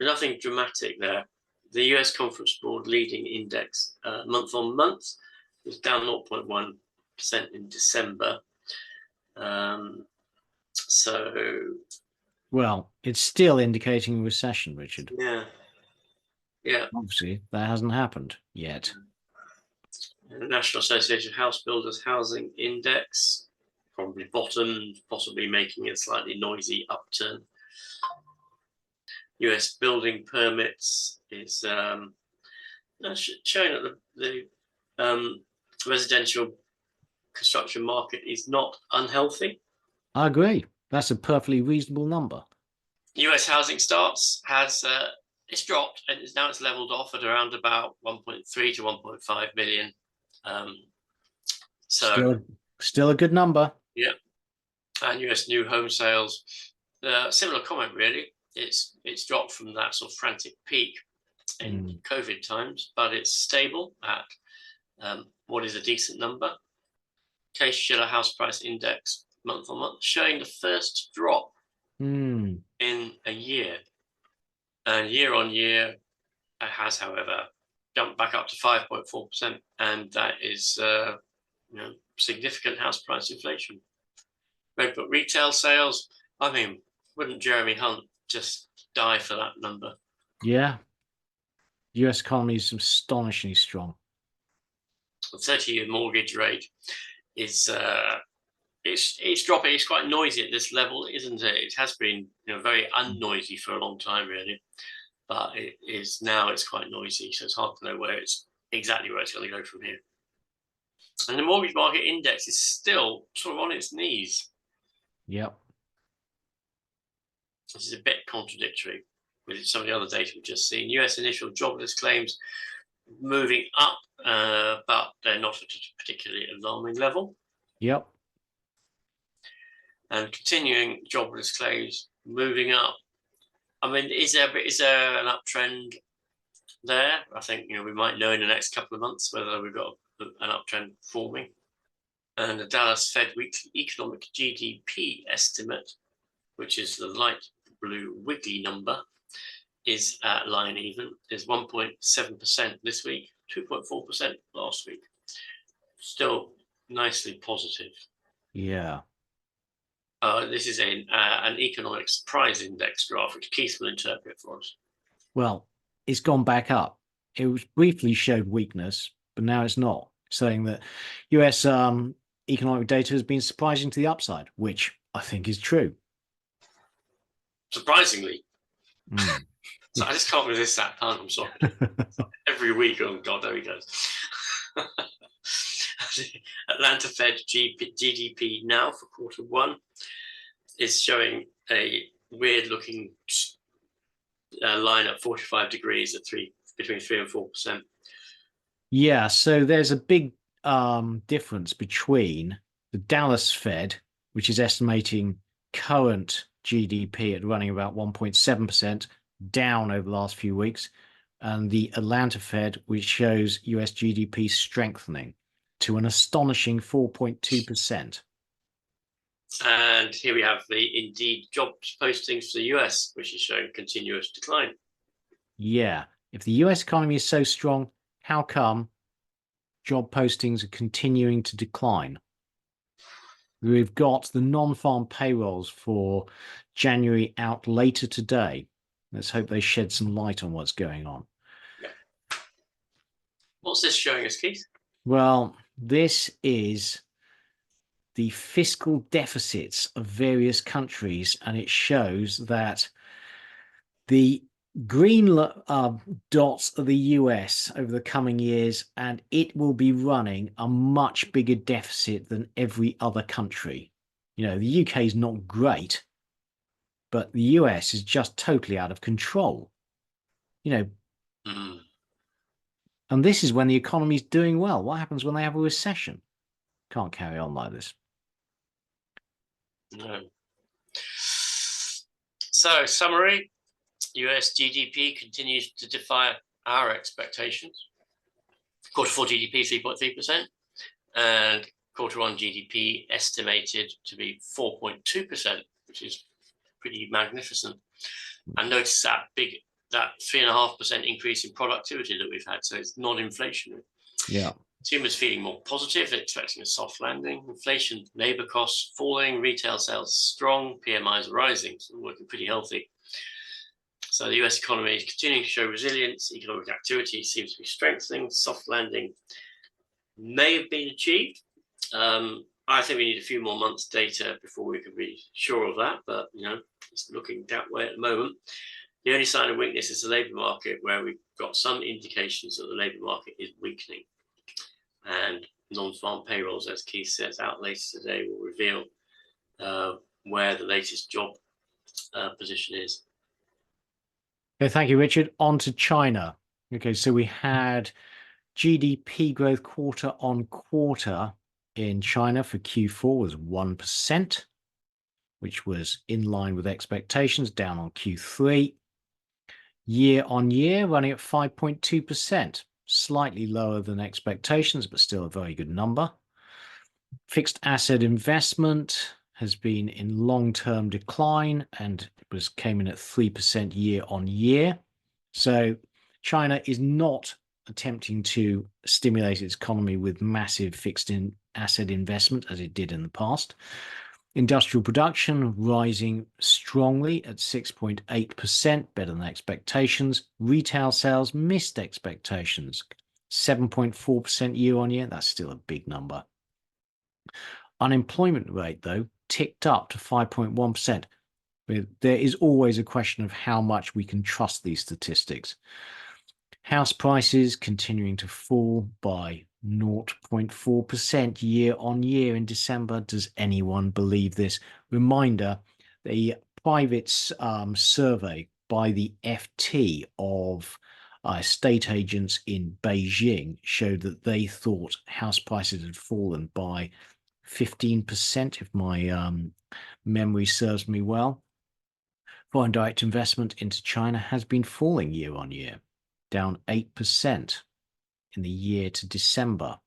nothing dramatic there. The US Conference Board leading index month on month was down 0.1% in December. Well, it's still indicating a recession, Richard. Yeah. Obviously, that hasn't happened yet. The National Association of House Builders Housing Index probably bottomed, possibly making a slightly noisy upturn. US building permits is showing that the residential construction market is not unhealthy. I agree. That's a perfectly reasonable number. US housing starts has it's dropped, and it's leveled off at around about 1.3 to 1.5 million. Still a good number. Yeah. And US new home sales, similar comment really. It's dropped from that sort of frantic peak in COVID times, but it's stable at what is a decent number. Case-Shiller House Price Index month on month showing the first drop in a year, and year on year it has, however, jumped back up to 5.4%, and that is significant house price inflation. Red Book retail sales, I mean, wouldn't Jeremy Hunt just die for that number? Yeah. US economy is astonishingly strong. The 30-year mortgage rate is it's dropping. It's quite noisy at this level, isn't it? It has been very unnoisy for a long time, really, but it's quite noisy, so it's hard to know where it's going to go from here. And the mortgage market index is still sort of on its knees. Yep. This is a bit contradictory with some of the other data we've just seen. US initial jobless claims moving up, but they're not at a particularly alarming level. Yep. And continuing jobless claims moving up. I mean, is there an uptrend there? I think we might know in the next couple of months whether we've got an uptrend forming. And the Dallas Fed weekly economic GDP estimate, which is the light blue wiggly number, is at line even, is 1.7% this week, 2.4% last week. Still nicely positive. Yeah. This is an economic surprise index graph, which Keith will interpret for us. Well, it's gone back up. It was briefly showed weakness, but now it's not, saying that US economic data has been surprising to the upside, which I think is true. Surprisingly. So I just can't resist that pun, I'm sorry. Every week, oh God, there he goes. Atlanta Fed GDP now for quarter one is showing a weird-looking line at 45 degrees at between 3 and 4%. Yeah, so there's a big difference between the Dallas Fed, which is estimating current GDP at running about 1.7%, down over the last few weeks, and the Atlanta Fed, which shows US GDP strengthening to an astonishing 4.2%. And here we have the Indeed jobs postings for the US, which is showing continuous decline. Yeah, if the US economy is so strong, how come job postings are continuing to decline? We've got the non-farm payrolls for January out later today. Let's hope they shed some light on what's going on. Yeah. What's this showing us, Keith? Well, this is the fiscal deficits of various countries, and it shows that the green dots are the US over the coming years, and it will be running a much bigger deficit than every other country. The UK is not great, but the US is just totally out of control. And this is when the economy is doing well. What happens when they have a recession? Can't carry on like this. No. So, summary, US GDP continues to defy our expectations. Quarter four GDP 3.3%, and quarter one GDP estimated to be 4.2%, which is pretty magnificent. And notice that big that 3.5% increase in productivity that we've had. So it's non-inflationary. Yeah. Consumers feeling more positive, expecting a soft landing. Inflation, labour costs falling, retail sales strong, PMIs rising, so working pretty healthy. So the US economy is continuing to show resilience. Economic activity seems to be strengthening. Soft landing may have been achieved. I think we need a few more months' data before we can be sure of that, but it's looking that way at the moment. The only sign of weakness is the labour market, where we've got some indications that the labour market is weakening. And non-farm payrolls, as Keith sets out later today, will reveal where the latest job position is. Okay, thank you, Richard. On to China. Okay, so we had GDP growth quarter on quarter in China for Q4 was 1%, which was in line with expectations, down on Q3. Year on year, running at 5.2%, slightly lower than expectations, but still a very good number. Fixed asset investment has been in long-term decline and came in at 3% year on year. So China is not attempting to stimulate its economy with massive fixed asset investment as it did in the past. Industrial production rising strongly at 6.8%, better than expectations. Retail sales missed expectations, 7.4% year on year. That's still a big number. Unemployment rate, though, ticked up to 5.1%. There is always a question of how much we can trust these statistics. House prices continuing to fall by 0.4% year on year in December. Does anyone believe this? Reminder, the private survey by the FT of estate agents in Beijing showed that they thought house prices had fallen by 15%, if my memory serves me well. Foreign direct investment into China has been falling year on year, down 8% in the year to December.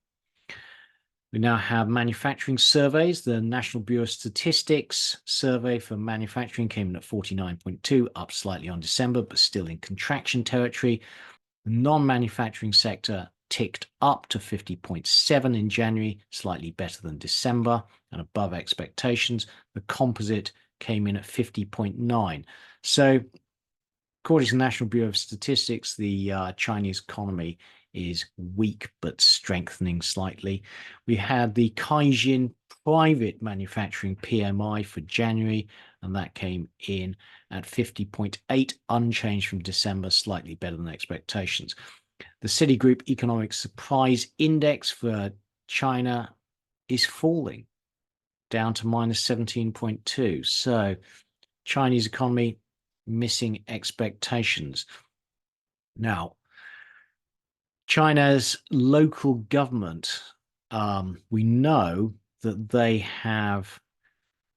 We now have manufacturing surveys. The National Bureau of Statistics survey for manufacturing came in at 49.2, up slightly on December, but still in contraction territory. The non-manufacturing sector ticked up to 50.7 in January, slightly better than December and above expectations. The composite came in at 50.9. So, according to the National Bureau of Statistics, the Chinese economy is weak but strengthening slightly. We had the Caixin private manufacturing PMI for January, and that came in at 50.8, unchanged from December, slightly better than expectations. The Citigroup Economic Surprise Index for China is falling, down to minus 17.2. So Chinese economy missing expectations. Now, China's local government, we know that they have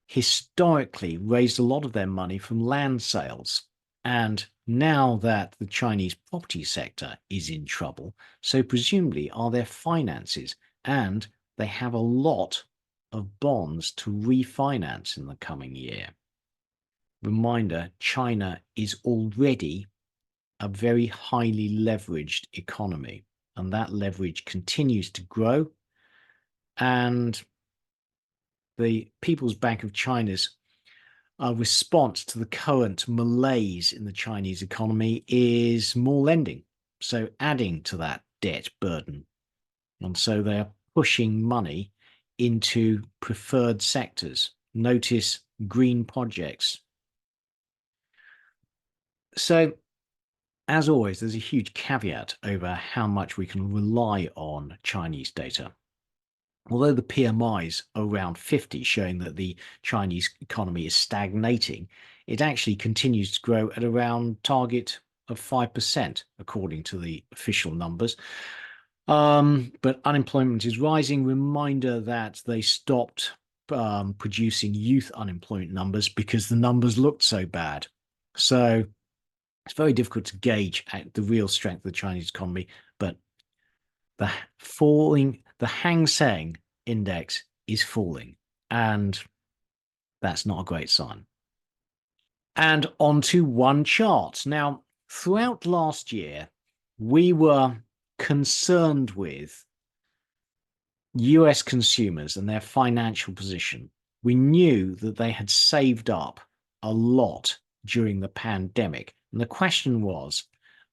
historically raised a lot of their money from land sales. And now that the Chinese property sector is in trouble, so presumably are their finances, and they have a lot of bonds to refinance in the coming year. Reminder, China is already a very highly leveraged economy, and that leverage continues to grow. And the People's Bank of China's response to the current malaise in the Chinese economy is more lending, so adding to that debt burden. And so they are pushing money into preferred sectors. Notice green projects. So, as always, there's a huge caveat over how much we can rely on Chinese data. Although the PMIs are around 50, showing that the Chinese economy is stagnating, it actually continues to grow at around target of 5%, according to the official numbers. But unemployment is rising. Reminder that they stopped producing youth unemployment numbers because the numbers looked so bad. So it's very difficult to gauge the real strength of the Chinese economy, but the Hang Seng index is falling, and that's not a great sign. And onto one chart. Now, throughout last year, we were concerned with US consumers and their financial position. We knew that they had saved up a lot during the pandemic. And the question was,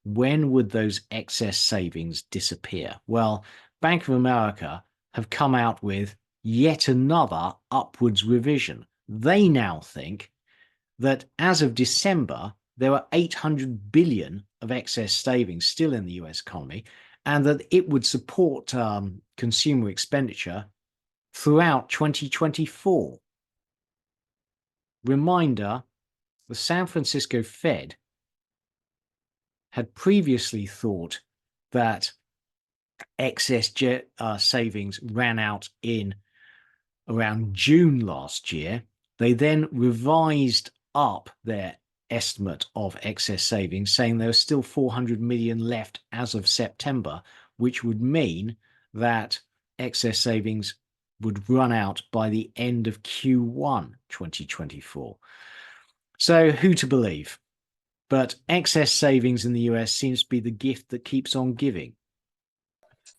when would those excess savings disappear? Well, Bank of America have come out with yet another upwards revision. They now think that as of December, there are 800 billion of excess savings still in the US economy, and that it would support consumer expenditure throughout 2024. Reminder, the San Francisco Fed had previously thought that excess savings ran out in around June last year. They then revised up their estimate of excess savings, saying there was still 400 million left as of September, which would mean that excess savings would run out by the end of Q1 2024. So who to believe? But excess savings in the US seems to be the gift that keeps on giving.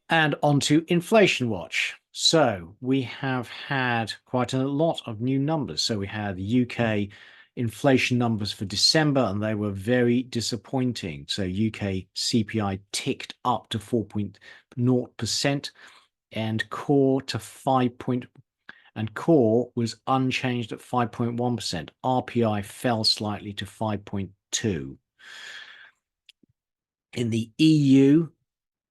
And on to Inflation Watch. So we have had quite a lot of new numbers. So we had the UK inflation numbers for December, and they were very disappointing. So UK CPI ticked up to 4.0% and core to 5. And core was unchanged at 5.1%. RPI fell slightly to 5.2. In the EU,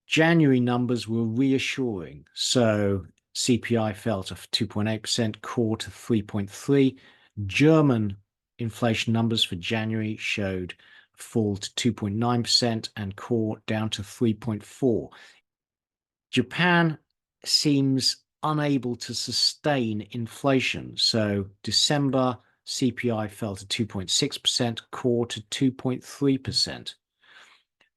January numbers were reassuring. So CPI fell to 2.8%, core to 3.3. German inflation numbers for January showed a fall to 2.9% and core down to 3.4. Japan seems unable to sustain inflation. So December CPI fell to 2.6%, core to 2.3%.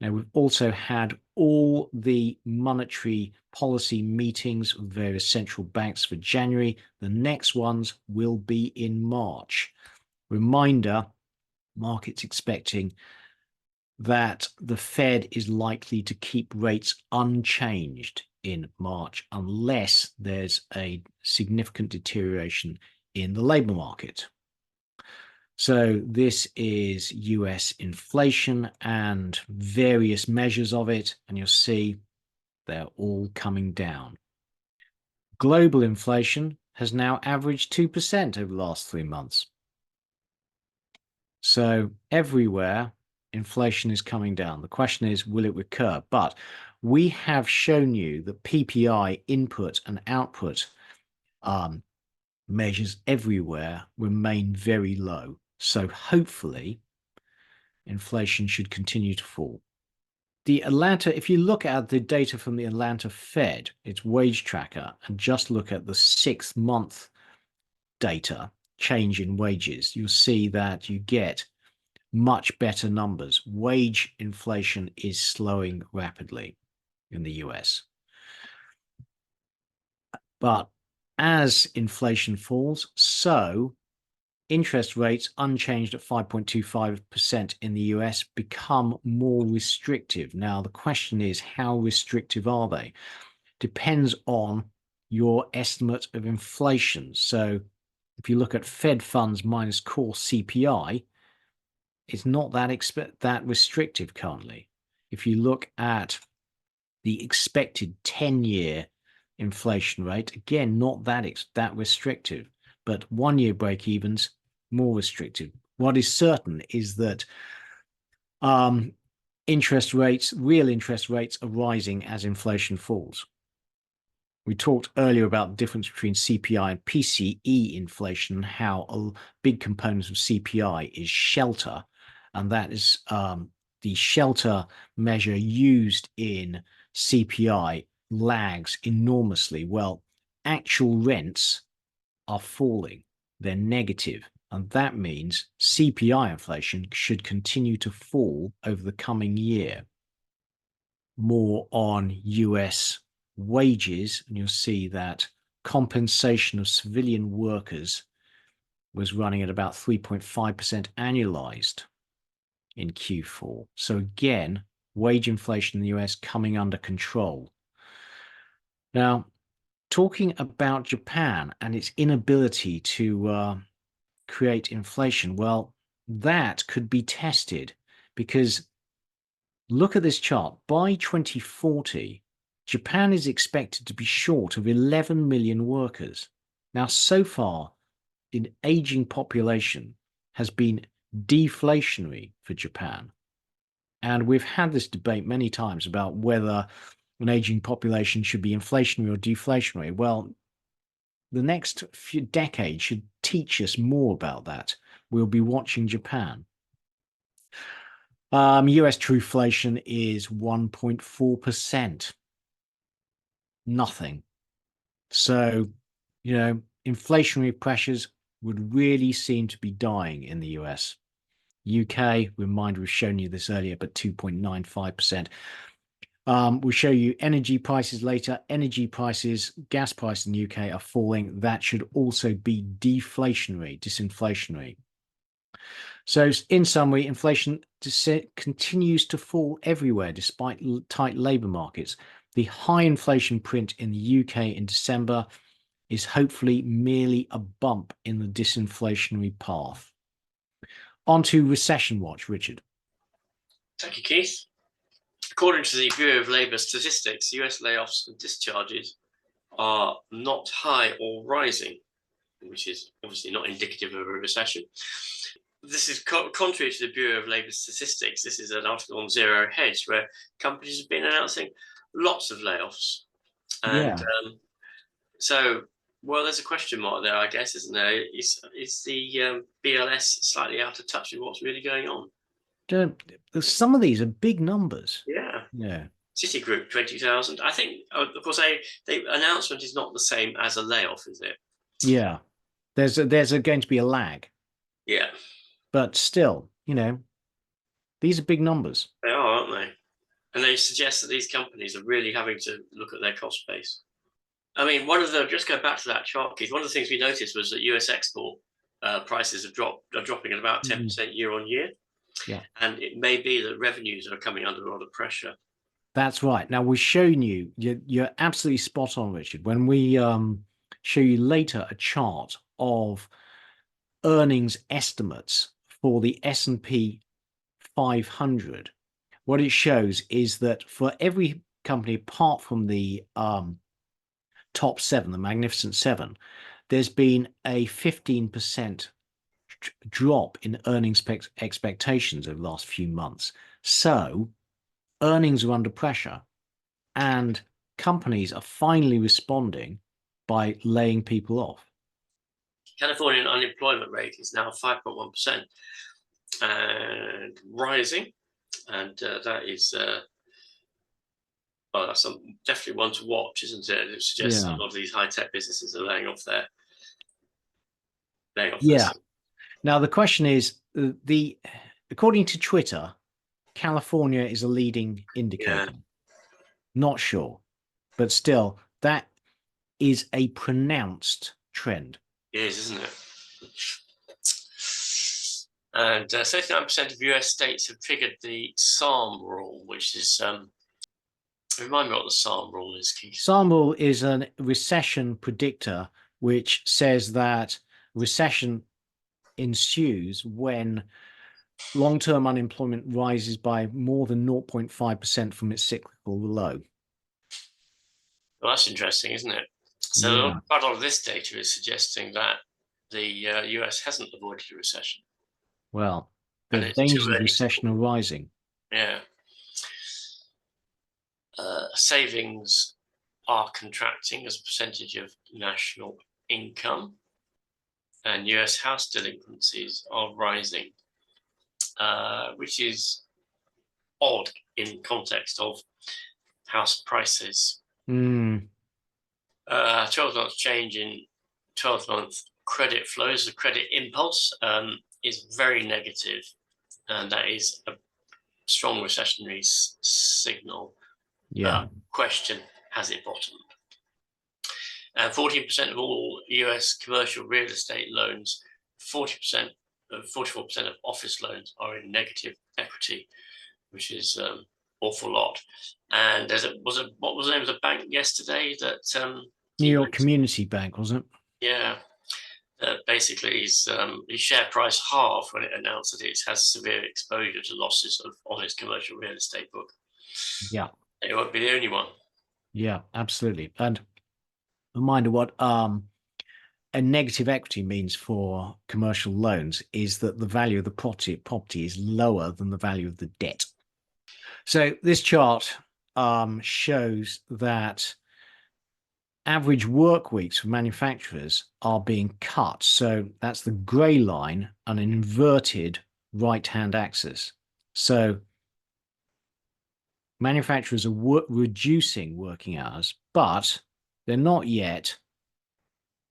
Now, we've also had all the monetary policy meetings with various central banks for January. The next ones will be in March. Reminder, markets expecting that the Fed is likely to keep rates unchanged in March unless there's a significant deterioration in the labor market. So this is US inflation and various measures of it, and you'll see they're all coming down. Global inflation has now averaged 2% over the last 3 months. So everywhere, inflation is coming down. The question is, will it recur? But we have shown you that PPI input and output measures everywhere remain very low. So hopefully, inflation should continue to fall. The Atlanta, if you look at the data from the Atlanta Fed, its wage tracker, and just look at the 6-month data, change in wages, you'll see that you get much better numbers. Wage inflation is slowing rapidly in the US. But as inflation falls, so interest rates unchanged at 5.25% in the US become more restrictive. Now, the question is, how restrictive are they? Depends on your estimate of inflation. So if you look at Fed funds minus core CPI, it's not that restrictive currently. If you look at the expected 10-year inflation rate, again, not that restrictive, but 1-year break-evens, more restrictive. What is certain is that real interest rates are rising as inflation falls. We talked earlier about the difference between CPI and PCE inflation, how a big component of CPI is shelter, and that is the shelter measure used in CPI lags enormously. Well, actual rents are falling, they're negative, and that means CPI inflation should continue to fall over the coming year. More on US wages, and you'll see that compensation of civilian workers was running at about 3.5% annualized. in Q4. So again, wage inflation in the US coming under control. Now, talking about Japan and its inability to create inflation, well, that could be tested because look at this chart. By 2040, Japan is expected to be short of 11 million workers. Now, so far, an aging population has been deflationary for Japan. And we've had this debate many times about whether an aging population should be inflationary or deflationary. Well, the next few decades should teach us more about that. We'll be watching Japan. US trueflation is 1.4%. Nothing. So, inflationary pressures would really seem to be dying in the US. UK, reminder, we've shown you this earlier, but 2.95%. We'll show you energy prices later. Energy prices, gas prices in the UK are falling. That should also be deflationary, disinflationary. So in summary, inflation continues to fall everywhere despite tight labour markets. The high inflation print in the UK in December is hopefully merely a bump in the disinflationary path. On to recession watch, Richard. Thank you, Keith. According to the Bureau of Labour Statistics, US layoffs and discharges are not high or rising, which is obviously not indicative of a recession. This is contrary to the Bureau of Labour Statistics. This is an article on Zero Hedge where companies have been announcing lots of layoffs. And well, there's a question mark there, I guess, isn't there? Is the BLS slightly out of touch with what's really going on? Some of these are big numbers. Yeah. Citigroup, 20,000. I think, of course, the announcement is not the same as a layoff, is it? Yeah. There's going to be a lag. Yeah. But still, these are big numbers. They are, aren't they? And they suggest that these companies are really having to look at their cost base. I mean, just go back to that chart, Keith, one of the things we noticed was that US export prices are dropping at about 10% year on year. Yeah. And it may be that revenues are coming under a lot of pressure. That's right. Now, we're showing you're absolutely spot on, Richard. When we show you later a chart of earnings estimates for the S&P 500, what it shows is that for every company apart from the top 7, the Magnificent 7, there's been a 15% drop in earnings expectations over the last few months. So earnings are under pressure and companies are finally responding by laying people off. Californian unemployment rate is now 5.1% and rising. And that is, that's definitely one to watch, isn't it? It suggests a lot of these high-tech businesses are laying off their Now, the question is, according to Twitter, California is a leading indicator. Not sure, but still, that is a pronounced trend. It is, isn't it? And 39% of US states have triggered the SARM rule, which is, remind me what the SARM rule is, Keith. SARM rule is a recession predictor, which says that recession ensues when long-term unemployment rises by more than 0.5% from its cyclical low. Well, that's interesting, isn't it? So quite a lot of this data is suggesting that the US hasn't avoided a recession. Well, the dangers of recession are rising. Yeah. Savings are contracting as a percentage of national income, and US house delinquencies are rising, which is odd in context of house prices. 12-month change in 12-month credit flows, the credit impulse is very negative, and that is a strong recessionary signal. Question, has it bottomed? 14% of all US commercial real estate loans, 40% 44% of office loans are in negative equity, which is awful lot. And what was the name of the bank yesterday that New York Community Bank, wasn't it? Yeah. Basically, his share price halved when it announced that it has severe exposure to losses on its commercial real estate book. Yeah. It won't be the only one. Yeah, absolutely. And reminder what a negative equity means for commercial loans is that the value of the property is lower than the value of the debt. So this chart shows that average work weeks for manufacturers are being cut. So that's the grey line, an inverted right-hand axis. So manufacturers are reducing working hours, but they're not yet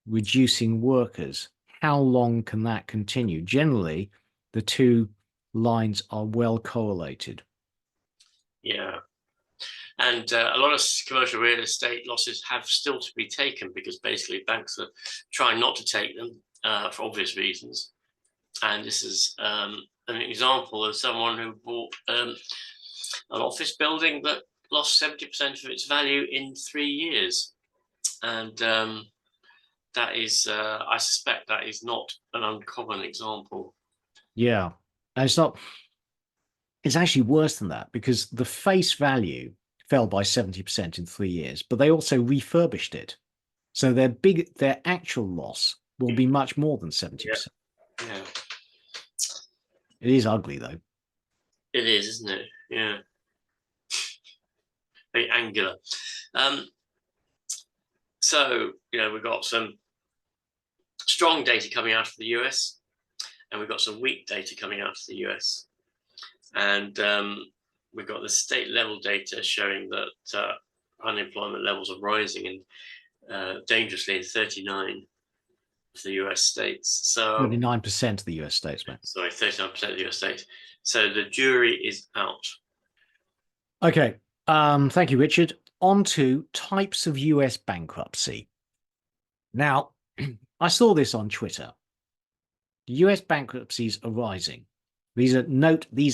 reducing workers. How long can that continue? Generally, the two lines are well correlated. Yeah. And a lot of commercial real estate losses have still to be taken because basically banks are trying not to take them for obvious reasons. And this is an example of someone who bought an office building that lost 70% of its value in 3 years. And that is, I suspect that is not an uncommon example. Yeah. And it's actually worse than that because the face value fell by 70% in 3 years, but they also refurbished it. So their actual loss will be much more than 70%. Yeah. It is ugly though. It is, isn't it? Yeah. Very angular. So, we've got some strong data coming out of the US, and we've got some weak data coming out of the US. And we've got the state level data showing that unemployment levels are rising and dangerously in 39 of the US states. So 39% of the US states, mate. Sorry, 39% of the US states. So the jury is out. Okay. Thank you, Richard. On to types of US bankruptcy. Now, I saw this on Twitter. US bankruptcies are rising. These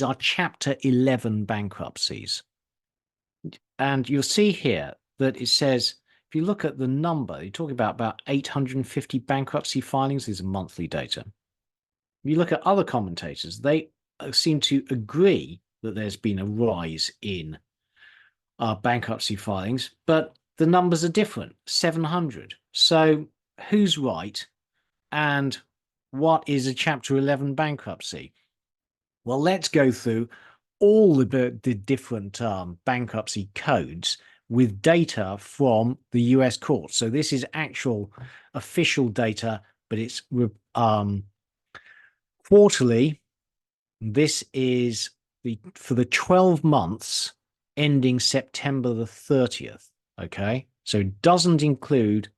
are Chapter 11 bankruptcies. And you'll see here that it says, if you look at the number, you're talking about 850 bankruptcy filings. These are monthly data. If you look at other commentators, they seem to agree that there's been a rise in bankruptcy filings, but the numbers are different, 700. So who's right? And what is a Chapter 11 bankruptcy? Well, let's go through all the different bankruptcy codes with data from the US courts. So this is actual official data, but it's quarterly. This is for the 12 months ending September the 30th. Okay, so it doesn't include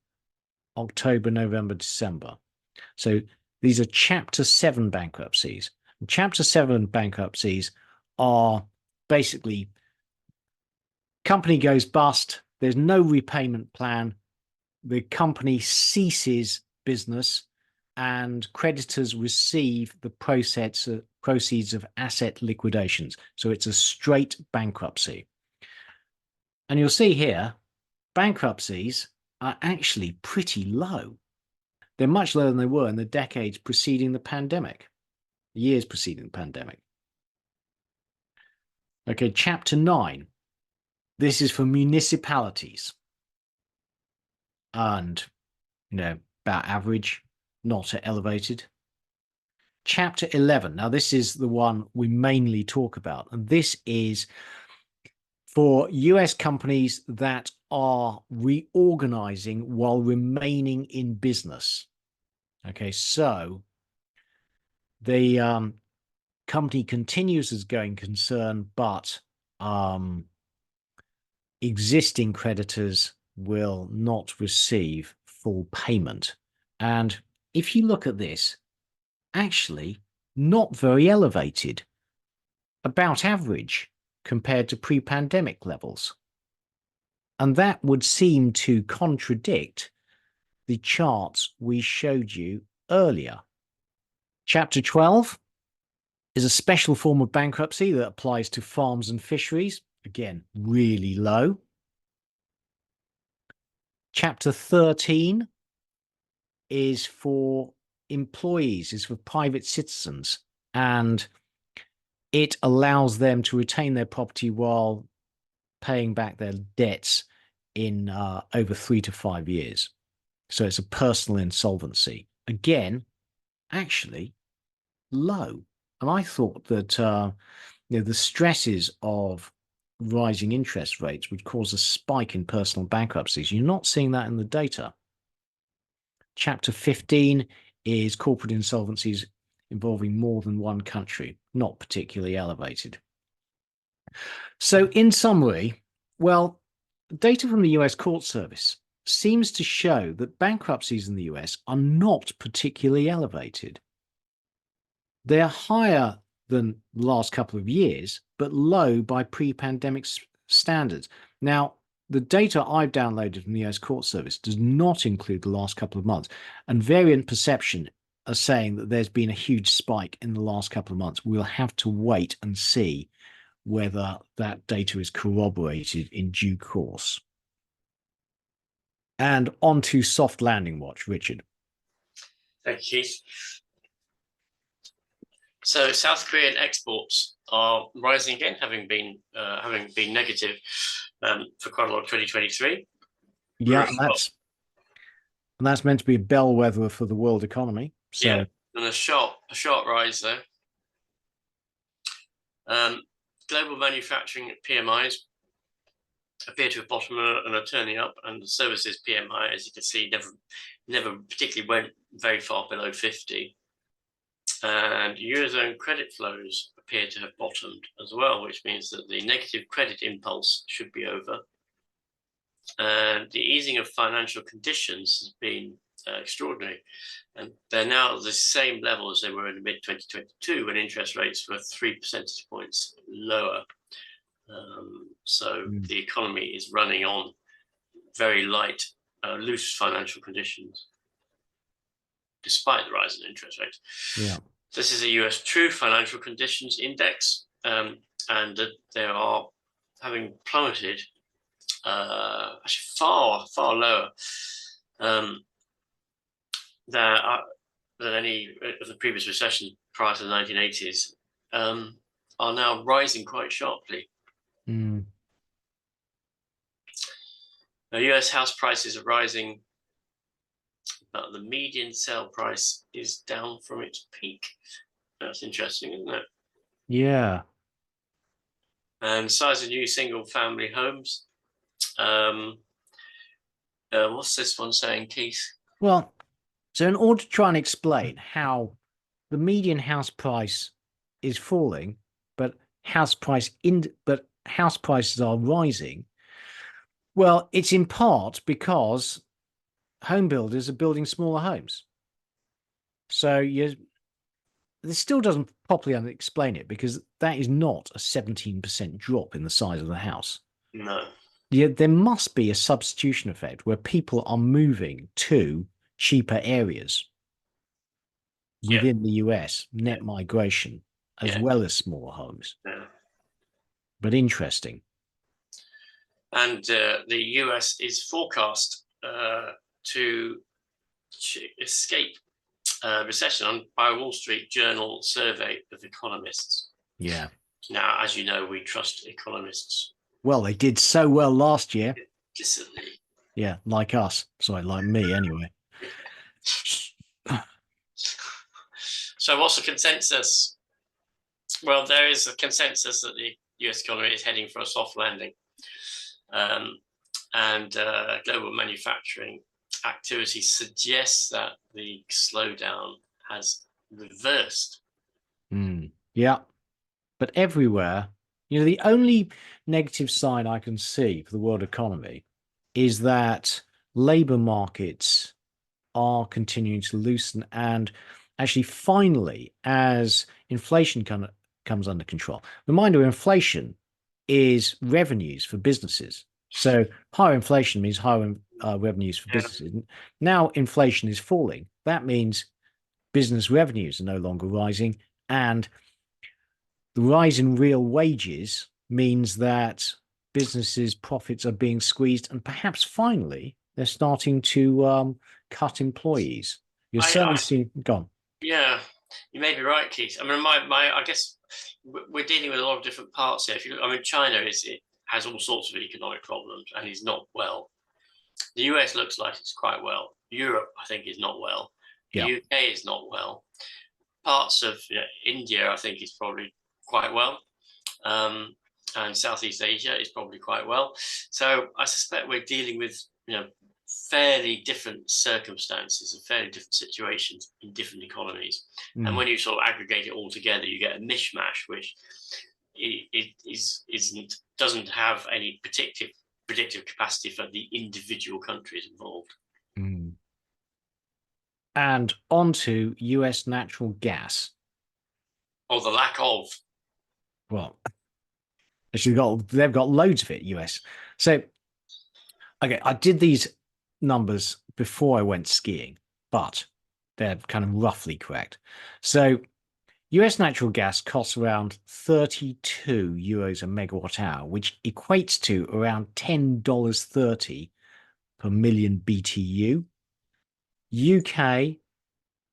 October, November, December. So these are Chapter 7 bankruptcies. And Chapter 7 bankruptcies are basically company goes bust, there's no repayment plan, the company ceases business, and creditors receive the proceeds of asset liquidations. So it's a straight bankruptcy. And you'll see here, bankruptcies are actually pretty low. They're much lower than they were in the decades preceding the pandemic, years preceding the pandemic. Okay, Chapter 9. This is for municipalities. And, about average, not elevated. Chapter 11. Now, this is the one we mainly talk about. And this is for US companies that are reorganizing while remaining in business. Okay, so the company continues as going concern, but existing creditors will not receive full payment. And if you look at this, actually not very elevated, about average compared to pre-pandemic levels. And that would seem to contradict the charts we showed you earlier. Chapter 12 is a special form of bankruptcy that applies to farms and fisheries. Again, really low. Chapter 13 is for employees, is for private citizens, and it allows them to retain their property while paying back their debts in over 3 to 5 years. So it's a personal insolvency. Again, actually low. And I thought that the stresses of rising interest rates would cause a spike in personal bankruptcies. You're not seeing that in the data. Chapter 15 is corporate insolvencies involving more than one country, not particularly elevated. So in summary, well, data from the US Court Service seems to show that bankruptcies in the US are not particularly elevated. They're higher than the last couple of years, but low by pre-pandemic standards. Now, the data I've downloaded from the US Court Service does not include the last couple of months, and Variant Perception are saying that there's been a huge spike in the last couple of months. We'll have to wait and see whether that data is corroborated in due course. And on to soft landing watch, Richard. Thank you, Keith. So South Korean exports are rising again, having been negative for quite a lot of 2023. Yeah, and that's meant to be a bellwether for the world economy. So yeah, and a sharp rise though. Global manufacturing PMIs appear to have bottomed and are turning up, and the services PMI, as you can see, never particularly went very far below 50. And Eurozone credit flows appear to have bottomed as well, which means that the negative credit impulse should be over. And the easing of financial conditions has been extraordinary. And they're now at the same level as they were in the mid-2022 when interest rates were 3 percentage points lower. So the economy is running on very light, loose financial conditions, despite the rise in interest rates. Yeah. This is a US True Financial Conditions Index, and they are having plummeted actually far lower than any of the previous recessions prior to the 1980s, are now rising quite sharply. Mm. Now, US house prices are rising, but the median sale price is down from its peak. That's interesting, isn't it? Yeah. And size of new single-family homes. What's this one saying, Keith? Well, so in order to try and explain how the median house price is falling, but house prices are rising, well, it's in part because home builders are building smaller homes. So this still doesn't properly explain it, because that is not a 17% drop in the size of the house. No. Yeah, there must be a substitution effect where people are moving to cheaper areas within the US, net migration, as well as smaller homes. Yeah. But interesting. And the US is forecast to escape recession by a Wall Street Journal survey of economists. Yeah. Now, as you know, we trust economists. Well, they did so well last year. Implicitly. Yeah, like us. Sorry, like me anyway. So what's the consensus? Well, there is a consensus that the US economy is heading for a soft landing. And global manufacturing activity suggests that the slowdown has reversed. Yeah. But everywhere, the only negative sign I can see for the world economy is that labor markets are continuing to loosen, and actually finally, as inflation comes under control. Reminder, inflation is revenues for businesses. So higher inflation means higher revenues for businesses. Now inflation is falling. That means business revenues are no longer rising, and the rise in real wages means that businesses' profits are being squeezed, and perhaps finally they're starting to cut employees. You're certainly seeing. Gone. Yeah, you may be right, Keith. I mean, I guess we're dealing with a lot of different parts here. If you, I mean, China it has all sorts of economic problems and is not well. The US looks like it's quite well. Europe, I think, is not well. The Yeah. UK is not well. Parts of India, I think, is probably quite well. And Southeast Asia is probably quite well. So I suspect we're dealing with fairly different circumstances and fairly different situations in different economies. And when you sort of aggregate it all together, you get a mishmash, which doesn't have any predictive capacity for the individual countries involved. And on to US natural gas. Or the lack of. Well, actually, they've got loads of it, US. So, okay, I did these numbers before I went skiing, but they're kind of roughly correct. So, US natural gas costs around 32 euros a megawatt hour, which equates to around $10.30 per million BTU. UK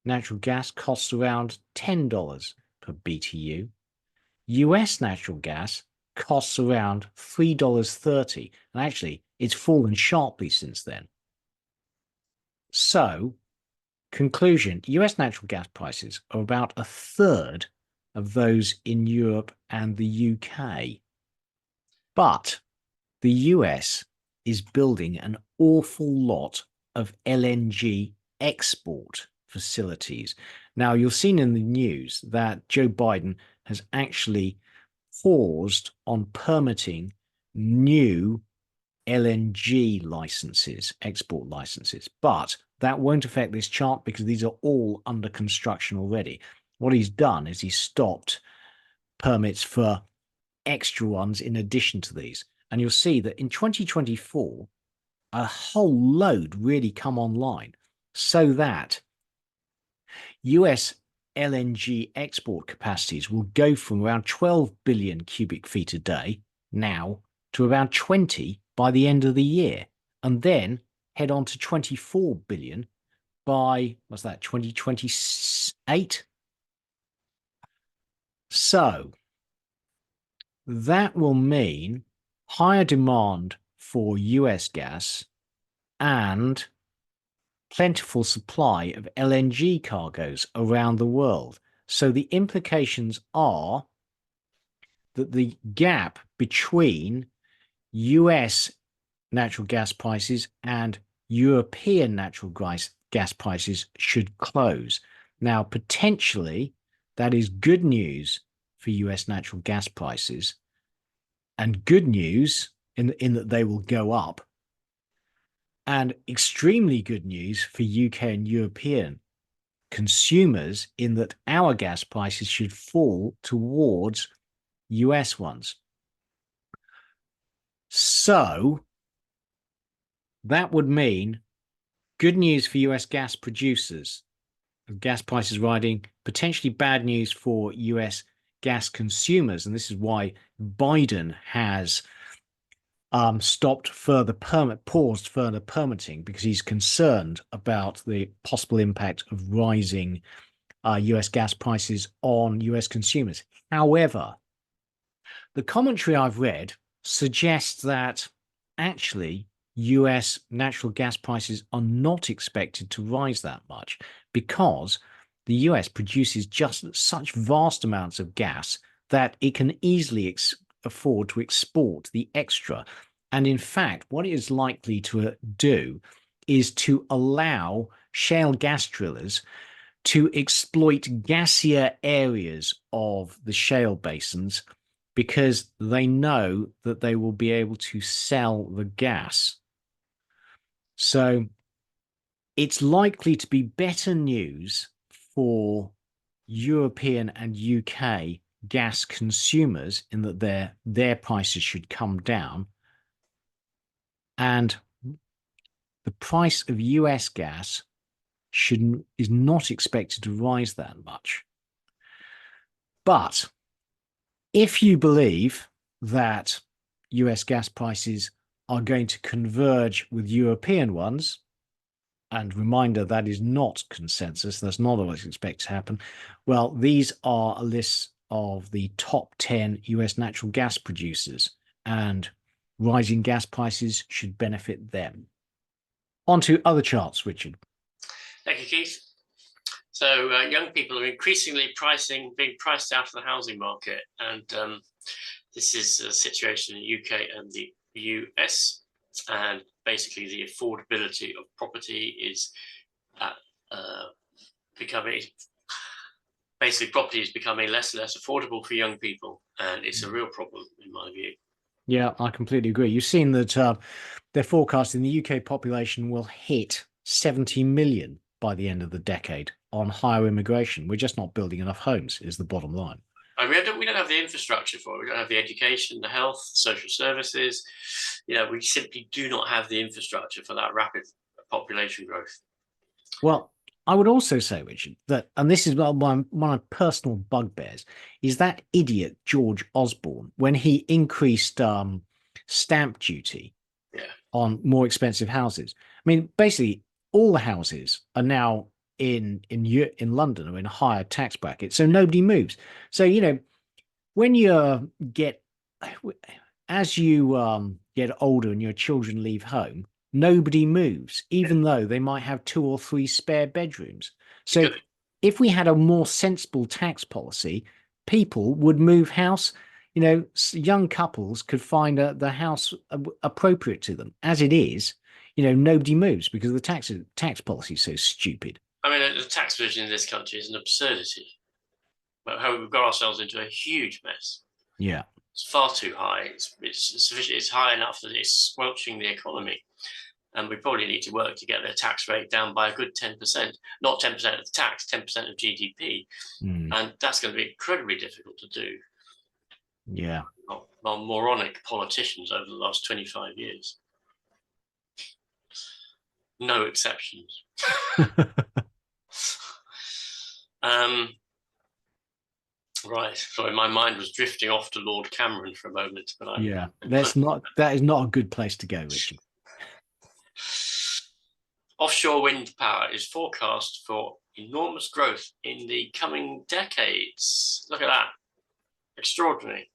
natural gas costs around $10 per BTU. US natural gas costs around $3.30. And actually, it's fallen sharply since then. So, conclusion, US natural gas prices are about a third of those in Europe and the UK. But the US is building an awful lot of LNG export facilities. Now, you've seen in the news that Joe Biden has actually paused on permitting new LNG licenses, export licenses, but that won't affect this chart because these are all under construction already. What he's done is he's stopped permits for extra ones in addition to these. And you'll see that in 2024, a whole load really come online so that US LNG export capacities will go from around 12 billion cubic feet a day now to around 20 by the end of the year, and then head on to 24 billion by, what's that, 2028? So that will mean higher demand for US gas and plentiful supply of LNG cargoes around the world. So the implications are that the gap between US natural gas prices and European natural gas prices should close. Now, potentially, that is good news for US natural gas prices and good news in that they will go up, and extremely good news for UK and European consumers in that our gas prices should fall towards US ones. So that would mean good news for US gas producers, gas prices rising, potentially bad news for US gas consumers. And this is why Biden has paused further permitting, because he's concerned about the possible impact of rising US gas prices on US consumers. However, the commentary I've read suggests that actually US natural gas prices are not expected to rise that much because the US produces just such vast amounts of gas that it can easily afford to export the extra. And in fact, what it is likely to do is to allow shale gas drillers to exploit gassier areas of the shale basins because they know that they will be able to sell the gas. So it's likely to be better news for European and UK gas consumers in that their prices should come down, and the price of US gas is not expected to rise that much. But if you believe that US gas prices are going to converge with European ones, and reminder, that is not consensus, that's not what I expect to happen. Well, these are a list of the top 10 US natural gas producers, and rising gas prices should benefit them. On to other charts, Richard. Thank you, Keith. So young people are increasingly being priced out of the housing market. And this is a situation in the UK and the US. And basically the affordability of property is property is becoming less and less affordable for young people. And it's a real problem in my view. Yeah, I completely agree. You've seen that they're forecasting the UK population will hit 70 million by the end of the decade on higher immigration. We're just not building enough homes, is the bottom line. We don't have the infrastructure for it. We don't have the education, the health, social services. We simply do not have the infrastructure for that rapid population growth. Well, I would also say, Richard, that, and this is one of my personal bugbears, is that idiot George Osborne, when he increased stamp duty on more expensive houses. I mean, basically, all the houses are now in London are in a higher tax bracket, so nobody moves. So when you get older and your children leave home, nobody moves, even though they might have 2 or 3 spare bedrooms. So if we had a more sensible tax policy, people would move house. Young couples could find the house appropriate to them. As it is, nobody moves because the tax policy is so stupid. I mean, the tax position in this country is an absurdity. But how we've got ourselves into a huge mess. Yeah. It's far too high. It's sufficient. It's high enough that it's squelching the economy. And we probably need to work to get their tax rate down by a good 10%, not 10% of the tax, 10% of GDP. And that's going to be incredibly difficult to do. Yeah. Our moronic politicians over the last 25 years. No exceptions. Right. Sorry, my mind was drifting off to Lord Cameron for a moment. But that is not a good place to go, Richard. Offshore wind power is forecast for enormous growth in the coming decades. Look at that. Extraordinary.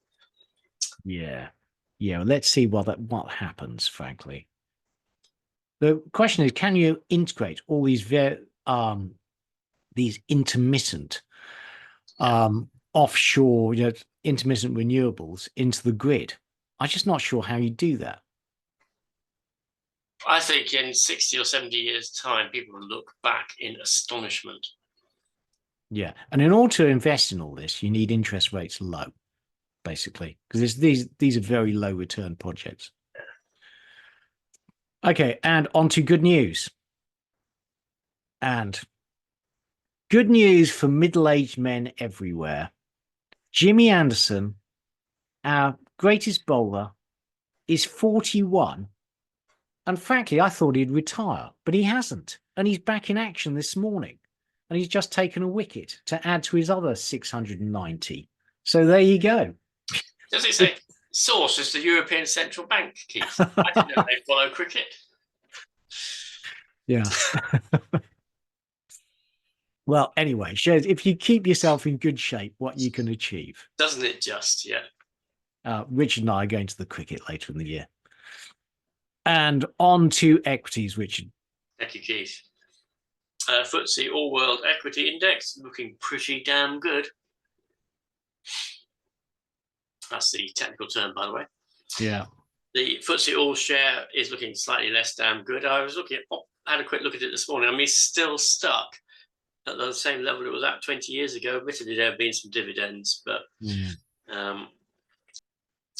Yeah. Well, let's see what happens, frankly. The question is, can you integrate all these intermittent offshore, intermittent renewables into the grid? I'm just not sure how you do that. I think in 60 or 70 years' time, people will look back in astonishment. Yeah. And in order to invest in all this, you need interest rates low, basically, because these are very low return projects. Okay. And on to good news. And good news for middle-aged men everywhere. Jimmy Anderson, our greatest bowler, is 41. And frankly, I thought he'd retire, but he hasn't. And he's back in action this morning. And he's just taken a wicket to add to his other 690. So there you go. Does it say source is the European Central Bank, Keith? I didn't know they follow cricket. Yeah. Well, anyway, shows if you keep yourself in good shape, what you can achieve. Doesn't it just? Yeah. Richard and I are going to the cricket later in the year. And on to equities, Richard. Thank you, Keith. FTSE All World Equity Index looking pretty damn good. That's the technical term, by the way. Yeah. The FTSE All Share is looking slightly less damn good. I had a quick look at it this morning. I mean, it's still stuck at the same level it was at 20 years ago. Admittedly, there have been some dividends, but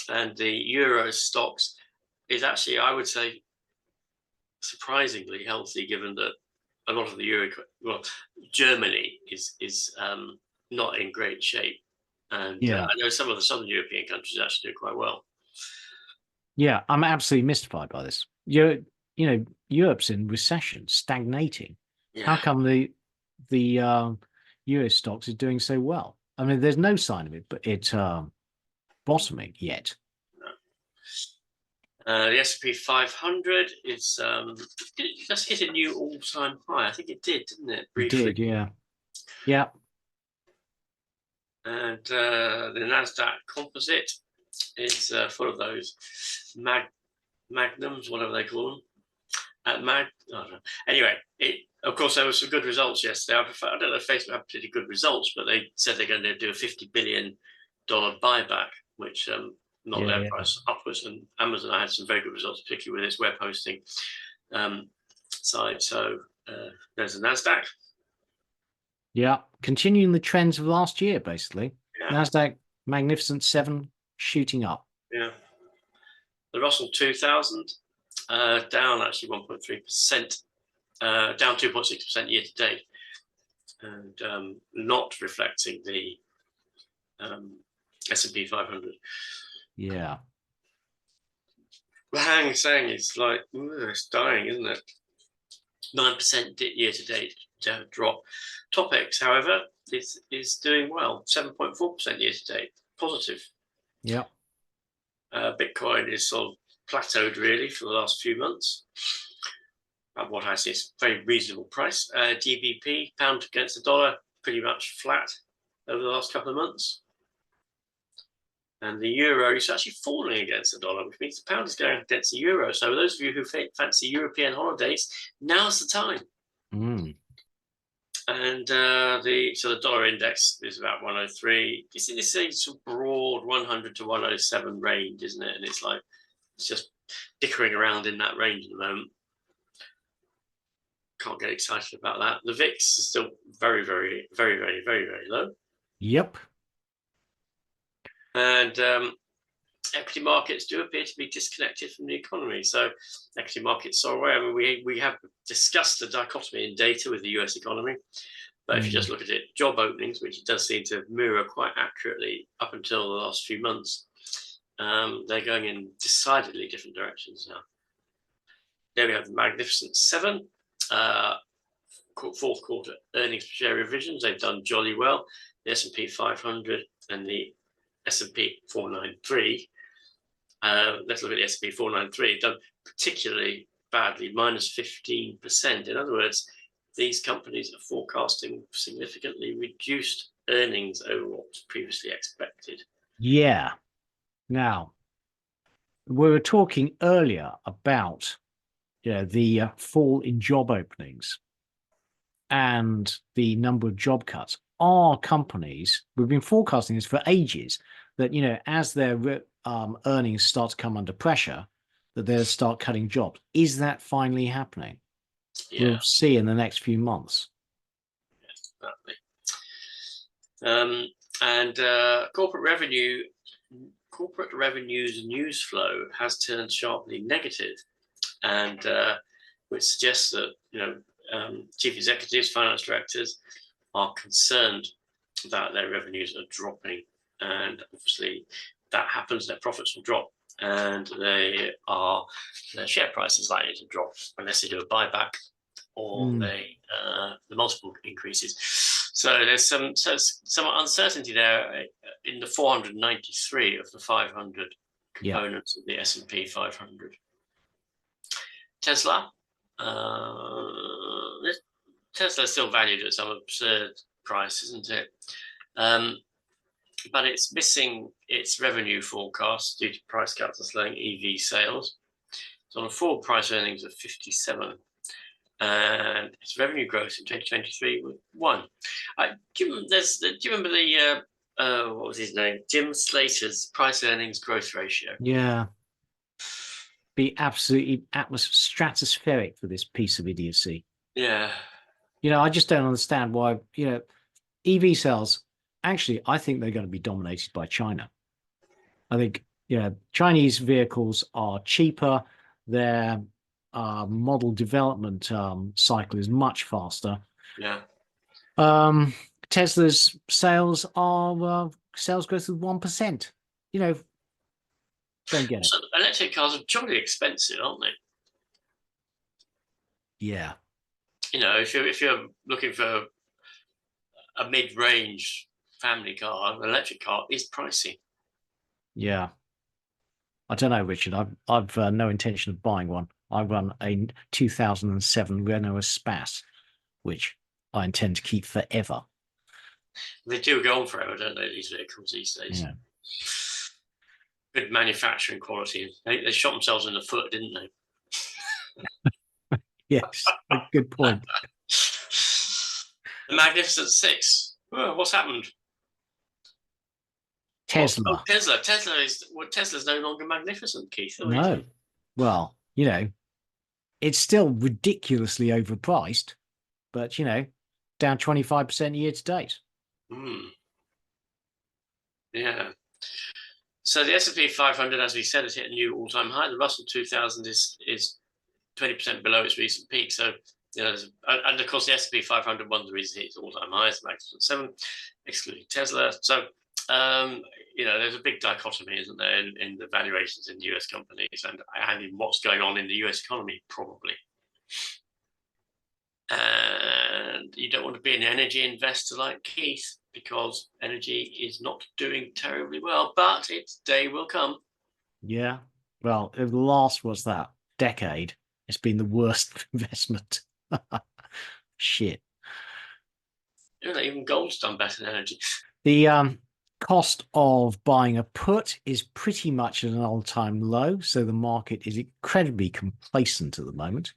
and the Euro stocks is actually, I would say, surprisingly healthy, given that a lot of the Germany is not in great shape, and I know some of the southern European countries actually do quite well. Yeah, I'm absolutely mystified by this. Europe's in recession, stagnating. How come the US stocks is doing so well? I mean, there's no sign of it, but it's bottoming yet. The S&P 500 is it just hit a new all-time high. I think it did, didn't it? Briefly. It did, yeah. Yeah. And the NASDAQ composite is full of those magnums, whatever they call them. I don't know. Anyway, of course, there were some good results yesterday. I don't know if Facebook had pretty good results, but they said they're going to do a $50 billion buyback, which knocked their price upwards. And Amazon had some very good results, particularly with its web hosting side. So there's the NASDAQ. Yeah, continuing the trends of last year, basically. Yeah. NASDAQ Magnificent 7 shooting up. Yeah. The Russell 2000 down actually 1.3%, down 2.6% year to date, and not reflecting the S&P 500. Yeah. The Hang Seng is like, it's dying, isn't it? 9% year to date drop. Topex, however, is doing well, 7.4% year to date, positive. Yeah. Bitcoin is sort of plateaued really for the last few months. At what I see is a very reasonable price. GBP, pound against the dollar, pretty much flat over the last couple of months. And the euro is actually falling against the dollar, which means the pound is going against the euro. So those of you who fancy European holidays, now's the time. Mm. And the dollar index is about 103. You see, this is a broad 100 to 107 range, isn't it? And it's just dickering around in that range at the moment. Can't get excited about that. The VIX is still very, very, very, very, very, very low. Yep. And equity markets do appear to be disconnected from the economy. So equity markets are aware. I mean, we have discussed the dichotomy in data with the US economy. But if you just look at it, job openings, which it does seem to mirror quite accurately up until the last few months, they're going in decidedly different directions now. There we have the Magnificent 7, fourth quarter earnings per share revisions. They've done jolly well. The S&P 500 and the S&P 493. Let's look at the S&P 493. Done particularly badly, minus 15%. In other words, these companies are forecasting significantly reduced earnings over what was previously expected. Yeah. Now, we were talking earlier about the fall in job openings and the number of job cuts. Our companies, we've been forecasting this for ages, that, as their earnings start to come under pressure, that they'll start cutting jobs. Is that finally happening? Yeah. We'll see in the next few months. Yes, exactly. And corporate revenues news flow has turned sharply negative, and which suggests that chief executives, finance directors are concerned that their revenues are dropping, and obviously that happens, their profits will drop, and their share price is likely to drop unless they do a buyback or the multiple increases. So there's some uncertainty there in the 493 of the 500 components of the S&P 500. Tesla. Tesla's still valued at some absurd price, isn't it? But it's missing its revenue forecast due to price cuts and slowing EV sales. It's on a forward price earnings of 57, and its revenue growth in 2023 was 1. Do you remember the what was his name? Jim Slater's price earnings growth ratio? Yeah. Be absolutely stratospheric for this piece of idiocy. Yeah. I just don't understand why, EV sales, actually, I think they're going to be dominated by China. I think, Chinese vehicles are cheaper. Their model development cycle is much faster. Yeah. Tesla's sales are sales growth of 1%. Don't get it. So electric cars are jolly expensive, aren't they? Yeah. if you're looking for a mid-range family car, an electric car is pricey. Yeah. I don't know, Richard. I've no intention of buying one. I run a 2007 Renault Espace, which I intend to keep forever. They do go on forever, don't they, these vehicles these days? Yeah. Good manufacturing quality. They shot themselves in the foot, didn't they? Yes, a good point. The Magnificent Six. Oh, what's happened? Tesla. Tesla. Tesla's no longer magnificent, Keith. No. Well, it's still ridiculously overpriced, but down 25% year to date. Yeah. So the S&P 500, as we said, has hit a new all-time high. The Russell 2000 is 20% below its recent peak. So, and of course, the S&P 500, one of the reasons it's all-time high is the Magnificent Seven, excluding Tesla. So, there's a big dichotomy, isn't there, in the valuations in US companies and in what's going on in the US economy, probably. And you don't want to be an energy investor like Keith, because energy is not doing terribly well, but its day will come. Yeah. Well, the last decade, it's been the worst investment. Shit. Even gold's done better than energy. The cost of buying a put is pretty much at an all-time low, so the market is incredibly complacent at the moment.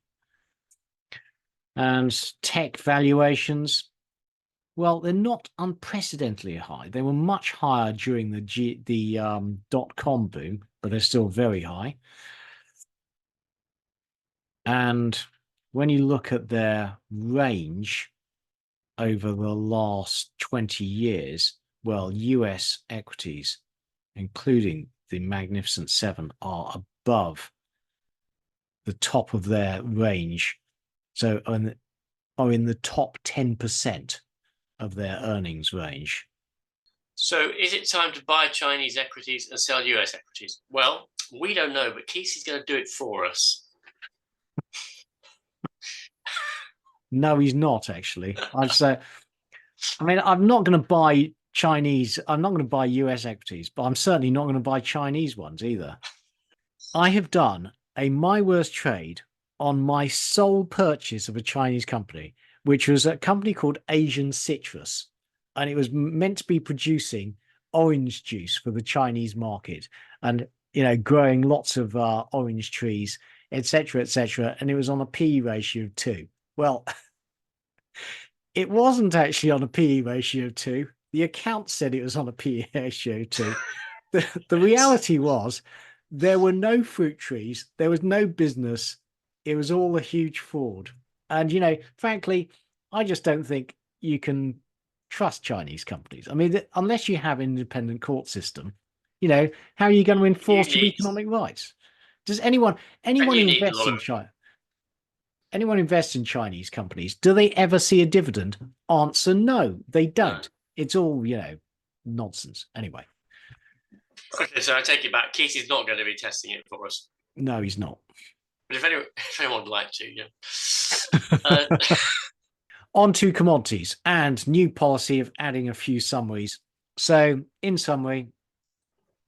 And tech valuations, well, they're not unprecedentedly high. They were much higher during the dot-com boom, but they're still very high. And when you look at their range over the last 20 years, well, US equities, including the Magnificent Seven, are above the top of their range. So are in the top 10% of their earnings range. So is it time to buy Chinese equities and sell US equities? Well, we don't know, but Casey's going to do it for us. No, he's not, actually. I'd say, I'm not going to buy I'm not going to buy US equities, but I'm certainly not going to buy Chinese ones either. I have done a my worst trade on my sole purchase of a Chinese company, which was a company called Asian Citrus. And it was meant to be producing orange juice for the Chinese market and, growing lots of orange trees, etc., etc. And it was on a PE ratio of 2. Well, it wasn't actually on a PE ratio of 2. The account said it was on a PE ratio of 2. The reality was there were no fruit trees. There was no business. It was all a huge fraud. And, frankly, I just don't think you can trust Chinese companies. Unless you have an independent court system, how are you going to enforce your economic rights? Does anyone invest in China? Anyone invest in Chinese companies? Do they ever see a dividend? Answer: no, they don't. No. It's all, nonsense. Anyway. Okay, so I take it back. Casey's not going to be testing it for us. No, he's not. But if anyone would like to, yeah. On to commodities and new policy of adding a few summaries. So, in summary,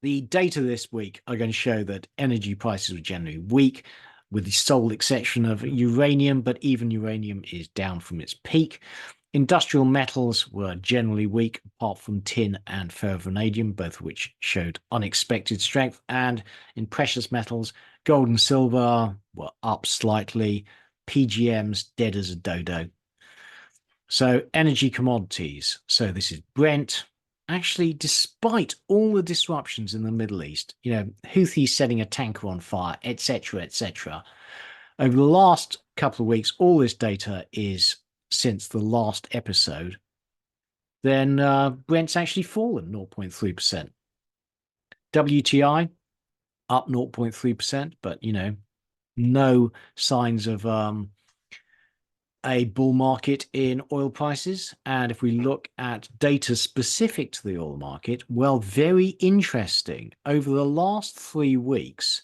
the data this week are going to show that energy prices were generally weak, with the sole exception of uranium, but even uranium is down from its peak. Industrial metals were generally weak, apart from tin and ferrovanadium, both of which showed unexpected strength. And in precious metals, gold and silver were up slightly. PGMs dead as a dodo. So energy commodities. So this is Brent. Actually, despite all the disruptions in the Middle East, Houthis setting a tanker on fire, etc., etc., over the last couple of weeks, all this data is since the last episode, then Brent's actually fallen 0.3%. WTI up 0.3%, but, no signs of a bull market in oil prices. And if we look at data specific to the oil market, well, very interesting. Over the last 3 weeks,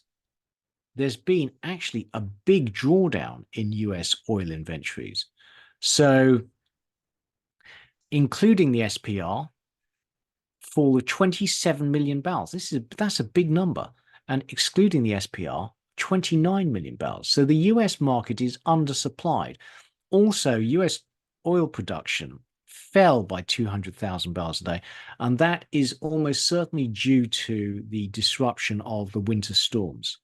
there's been actually a big drawdown in US oil inventories. So, including the SPR, fall of 27 million barrels. That's a big number. And excluding the SPR, 29 million barrels. So the US market is undersupplied. Also, US oil production fell by 200,000 barrels a day. And that is almost certainly due to the disruption of the winter storms,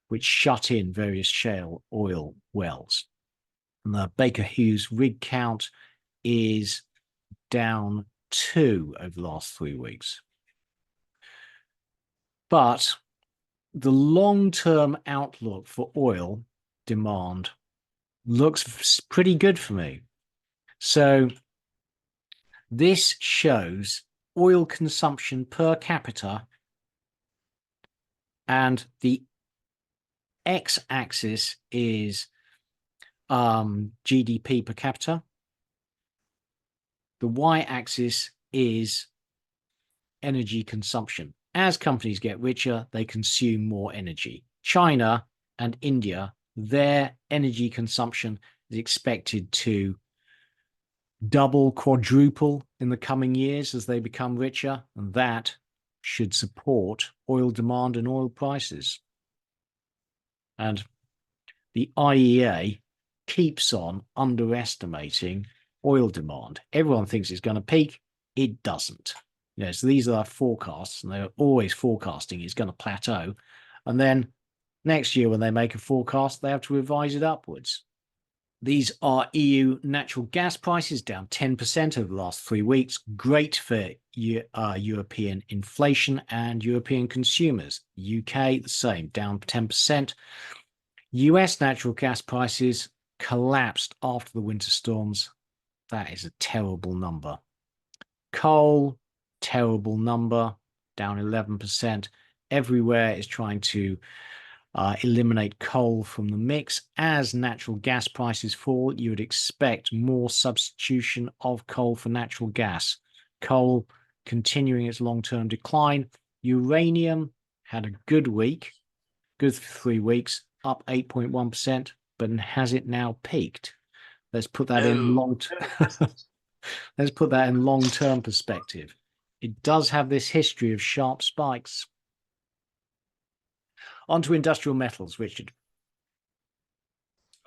which shut in various shale oil wells. And the Baker Hughes rig count is down 2 over the last 3 weeks. But the long-term outlook for oil demand looks pretty good for me. So this shows oil consumption per capita, and the x-axis is GDP per capita. The y-axis is energy consumption. As companies get richer, they consume more energy. China and India, their energy consumption is expected to double, quadruple in the coming years as they become richer, and that should support oil demand and oil prices. And the IEA keeps on underestimating oil demand. Everyone thinks it's going to peak. It doesn't. So these are our forecasts, and they're always forecasting it's going to plateau. And then next year, when they make a forecast, they have to revise it upwards. These are EU natural gas prices, down 10% over the last 3 weeks. Great for European inflation and European consumers. UK, the same, down 10%. US natural gas prices collapsed after the winter storms. That is a terrible number. Coal, terrible number, down 11%. Everywhere is trying to eliminate coal from the mix. As natural gas prices fall, you would expect more substitution of coal for natural gas. Coal continuing its long-term decline. Uranium had a good week, good 3 weeks, up 8.1%, but has it now peaked? Let's put that in Let's put that in long-term perspective. It does have this history of sharp spikes. On to industrial metals, Richard.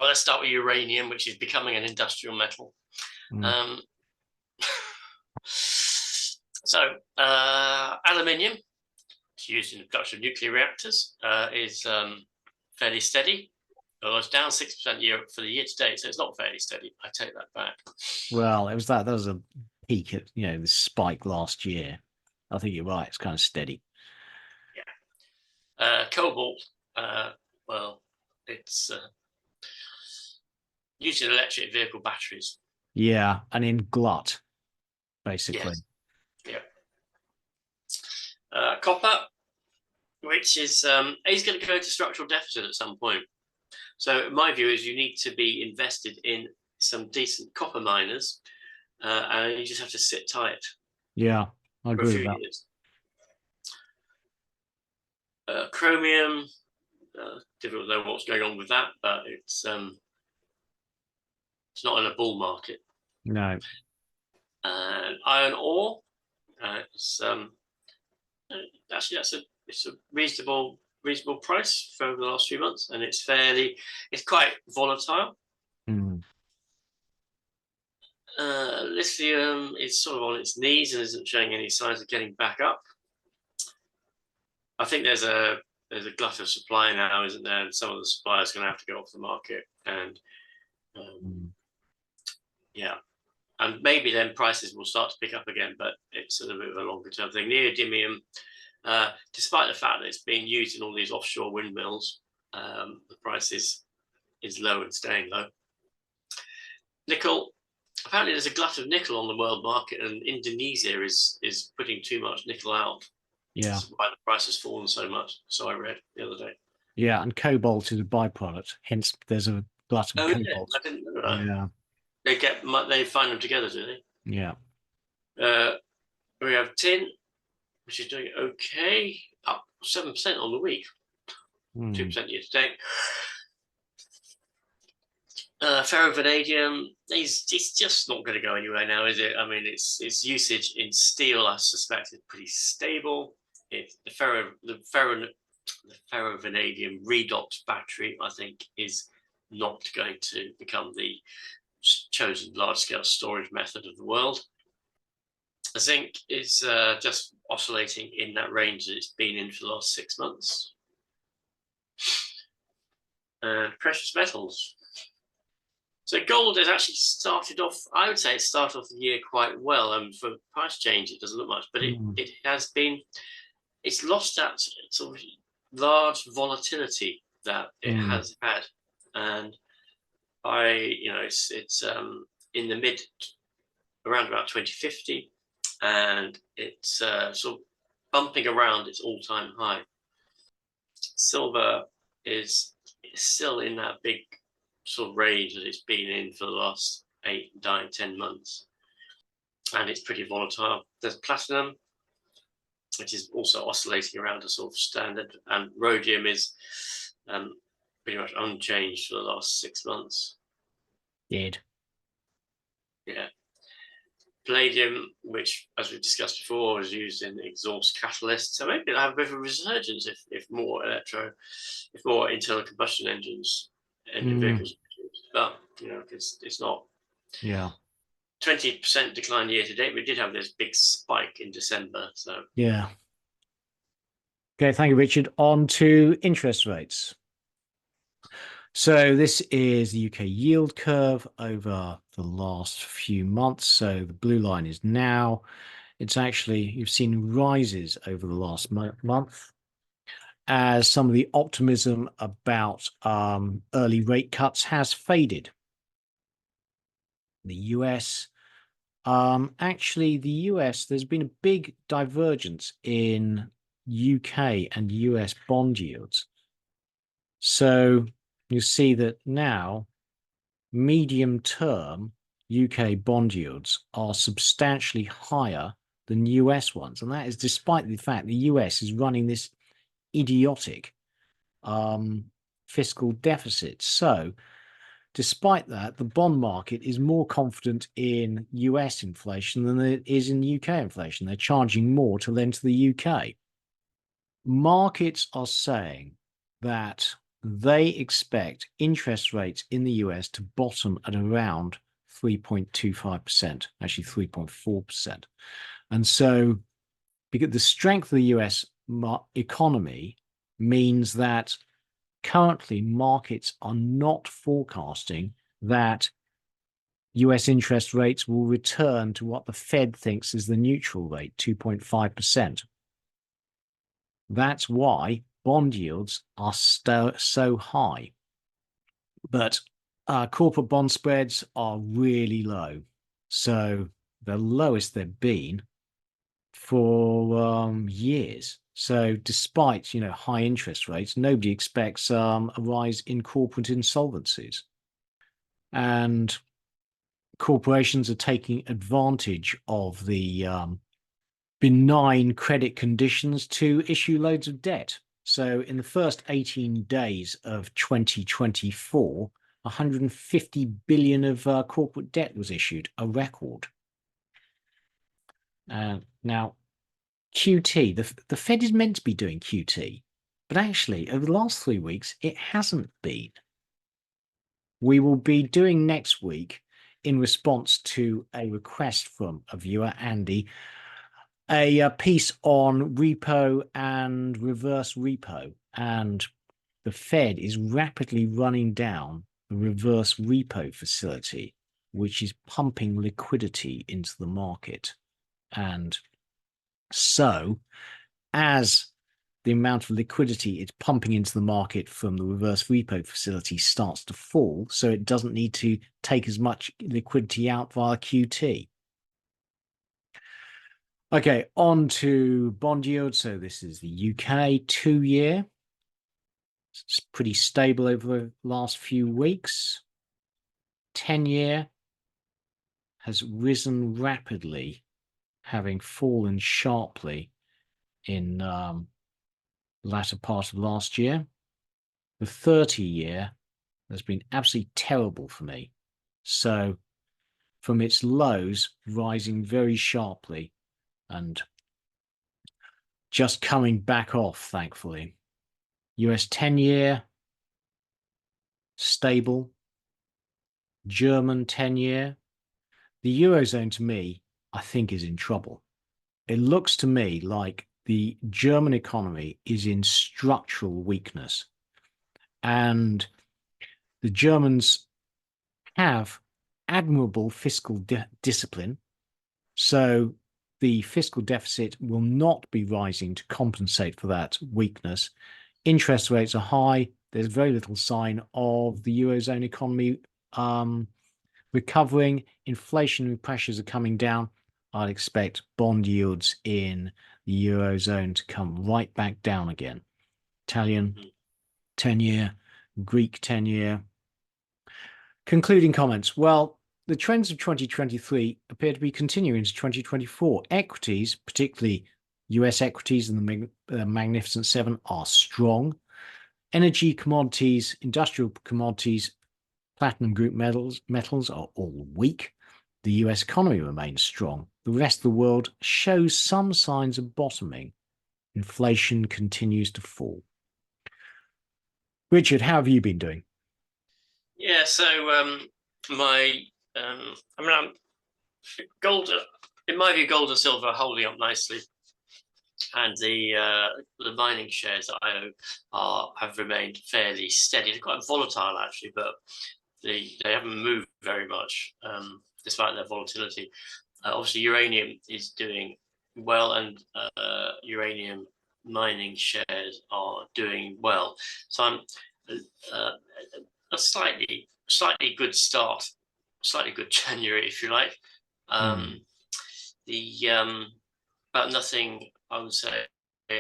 Well, let's start with uranium, which is becoming an industrial metal. Aluminium, used in the production of nuclear reactors, is fairly steady. Well, it's down 6% year for the year to date, so it's not fairly steady. I take that back. Well, it was that was a peak at the spike last year. I think you're right. It's kind of steady. Yeah. Cobalt, well, it's used in electric vehicle batteries. Yeah, and in glut, basically. Yes. Yeah. Copper, which is he's going to go into structural deficit at some point. So my view is you need to be invested in some decent copper miners, and you just have to sit tight. Yeah, I agree with that. Years. Chromium, difficult to know what's going on with that, but it's not in a bull market. No. And iron ore, actually it's a reasonable price for the last few months, and it's quite volatile. Lithium is sort of on its knees and isn't showing any signs of getting back up. I think there's a glut of supply now, isn't there? And some of the suppliers are going to have to go off the market, and yeah, and maybe then prices will start to pick up again, but it's a little bit of a longer term thing. Neodymium, despite the fact that it's being used in all these offshore windmills, the price is low and staying low. Nickel, apparently there's a glut of nickel on the world market, and Indonesia is putting too much nickel out. Yeah. That's why the price has fallen so much. So I read the other day. Yeah, and cobalt is a byproduct. Hence, there's a glut of cobalt. Yeah. I didn't know that. Yeah. They find them together, do they? Yeah. We have tin, which is doing okay, up 7% on the week, 2% year to date. Ferrovanadium, it's just not going to go anywhere now, is it? I mean, its usage in steel, I suspect, is pretty stable. The ferrovanadium redox battery, I think, is not going to become the chosen large-scale storage method of the world. Zinc is just oscillating in that range that it's been in for the last 6 months. And precious metals. So gold has actually started off, I would say it started off the year quite well. For price change, it doesn't look much, but it's lost that sort of large volatility that it has had. And it's in the mid, around about 2050, and it's sort of bumping around its all-time high. Silver is still in that big sort of range that it's been in for the last 8, 9, 10 months, and it's pretty volatile. There's platinum, which is also oscillating around a sort of standard, and rhodium is pretty much unchanged for the last 6 months. Dead. Yeah. Palladium, which, as we've discussed before, is used in exhaust catalysts, so maybe it'll have a bit of a resurgence if more internal combustion engines vehicles, but it's not. Yeah. 20% decline year to date. We did have this big spike in December, so yeah. Okay, thank you, Richard. On to interest rates. So this is the UK yield curve over the last few months. So the blue line is now. It's actually, you've seen rises over the last month as some of the optimism about early rate cuts has faded. The US, actually, the US, there's been a big divergence in UK and US bond yields. So you see that now medium-term UK bond yields are substantially higher than US ones. And that is despite the fact the US is running this idiotic fiscal deficit. So despite that, the bond market is more confident in US inflation than it is in UK inflation. They're charging more to lend to the UK. Markets are saying that they expect interest rates in the US to bottom at around 3.25%, actually 3.4%. And so because the strength of the US economy means that currently markets are not forecasting that US interest rates will return to what the Fed thinks is the neutral rate, 2.5%. That's why bond yields are so high. But corporate bond spreads are really low. So the lowest they've been for years. So despite, high interest rates, nobody expects a rise in corporate insolvencies. And corporations are taking advantage of the benign credit conditions to issue loads of debt. So in the first 18 days of 2024, 150 billion of corporate debt was issued, a record. Now, QT, the Fed is meant to be doing QT, but actually over the last 3 weeks, it hasn't been. We will be doing next week, in response to a request from a viewer, Andy, a piece on repo and reverse repo, and the Fed is rapidly running down the reverse repo facility, which is pumping liquidity into the market. And so as the amount of liquidity it's pumping into the market from the reverse repo facility starts to fall, so it doesn't need to take as much liquidity out via QT. Okay, on to bond yield. So this is the UK 2-year. It's pretty stable over the last few weeks. 10-year has risen rapidly, having fallen sharply in the latter part of last year. The 30-year has been absolutely terrible for me. So from its lows, rising very sharply and just coming back off, thankfully. US 10-year, stable. German 10-year. The Eurozone, to me, I think is in trouble. It looks to me like the German economy is in structural weakness. And the Germans have admirable fiscal discipline. So the fiscal deficit will not be rising to compensate for that weakness. Interest rates are high. There's very little sign of the Eurozone economy recovering. Inflationary pressures are coming down. I'd expect bond yields in the Eurozone to come right back down again. Italian 10-year, Greek 10-year. Concluding comments. Well, the trends of 2023 appear to be continuing into 2024. Equities, particularly US equities and the Magnificent Seven, are strong. Energy commodities, industrial commodities, platinum group metals are all weak. The US economy remains strong. The rest of the world shows some signs of bottoming. Inflation continues to fall. Richard, how have you been doing? Yeah, so gold. In my view, gold and silver are holding up nicely, and the mining shares that I own have remained fairly steady. They're quite volatile actually, but they haven't moved very much despite their volatility. Obviously, uranium is doing well, and uranium mining shares are doing well. So I'm a slightly good start, slightly good January, if you like. But nothing, I would say.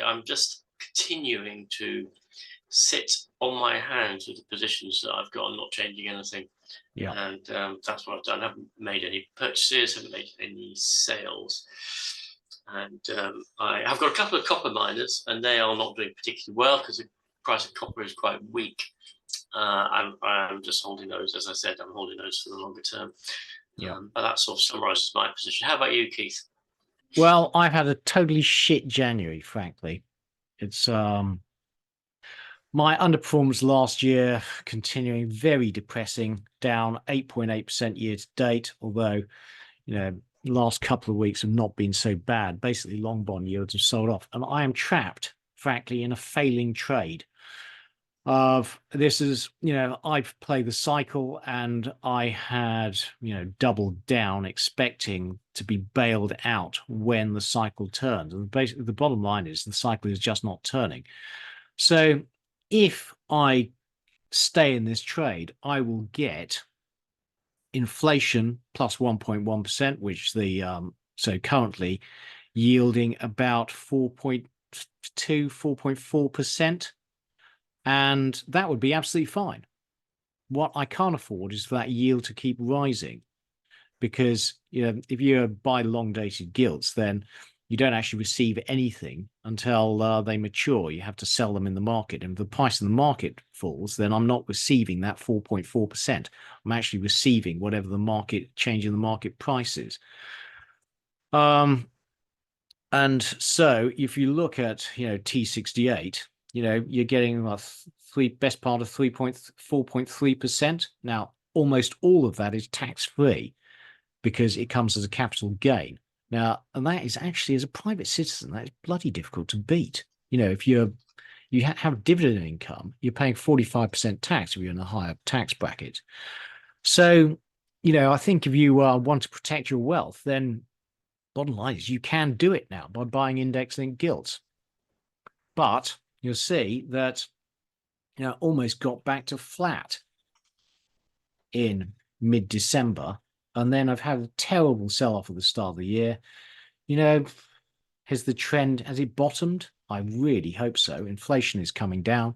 I'm just continuing to sit on my hands with the positions that I've got. I'm not changing anything. Yeah. And that's what I've done. I haven't made any purchases, haven't made any sales. And I've got a couple of copper miners, and they are not doing particularly well because the price of copper is quite weak. I'm just holding those, as I said, I'm holding those for the longer term. Yeah. But that sort of summarizes my position. How about you, Keith? Well, I've had a totally shit January, frankly. It's my underperformance last year continuing, very depressing, down 8.8% year to date, although, last couple of weeks have not been so bad. Basically, long bond yields have sold off, and I am trapped, frankly, in a failing trade. This is, I've played the cycle, and I had, doubled down expecting to be bailed out when the cycle turns. And basically the bottom line is the cycle is just not turning. So if I stay in this trade, I will get inflation plus 1.1%, which so currently yielding about 4.2, 4.4%. And that would be absolutely fine. What I can't afford is for that yield to keep rising, because if you buy long-dated gilts, then you don't actually receive anything until they mature. You have to sell them in the market. And if the price of the market falls, then I'm not receiving that 4.4%. I'm actually receiving whatever the change in the market price is. And so if you look at, T68, you're getting best part of 4.3%. Now, almost all of that is tax-free because it comes as a capital gain. Now, and that is actually, as a private citizen, that is bloody difficult to beat. If you have dividend income, you're paying 45% tax if you're in a higher tax bracket. So, I think if you want to protect your wealth, then bottom line is you can do it now by buying index-linked gilts. But you'll see that almost got back to flat in mid-December, and then I've had a terrible sell-off at the start of the year. Has it bottomed? I really hope so. Inflation is coming down.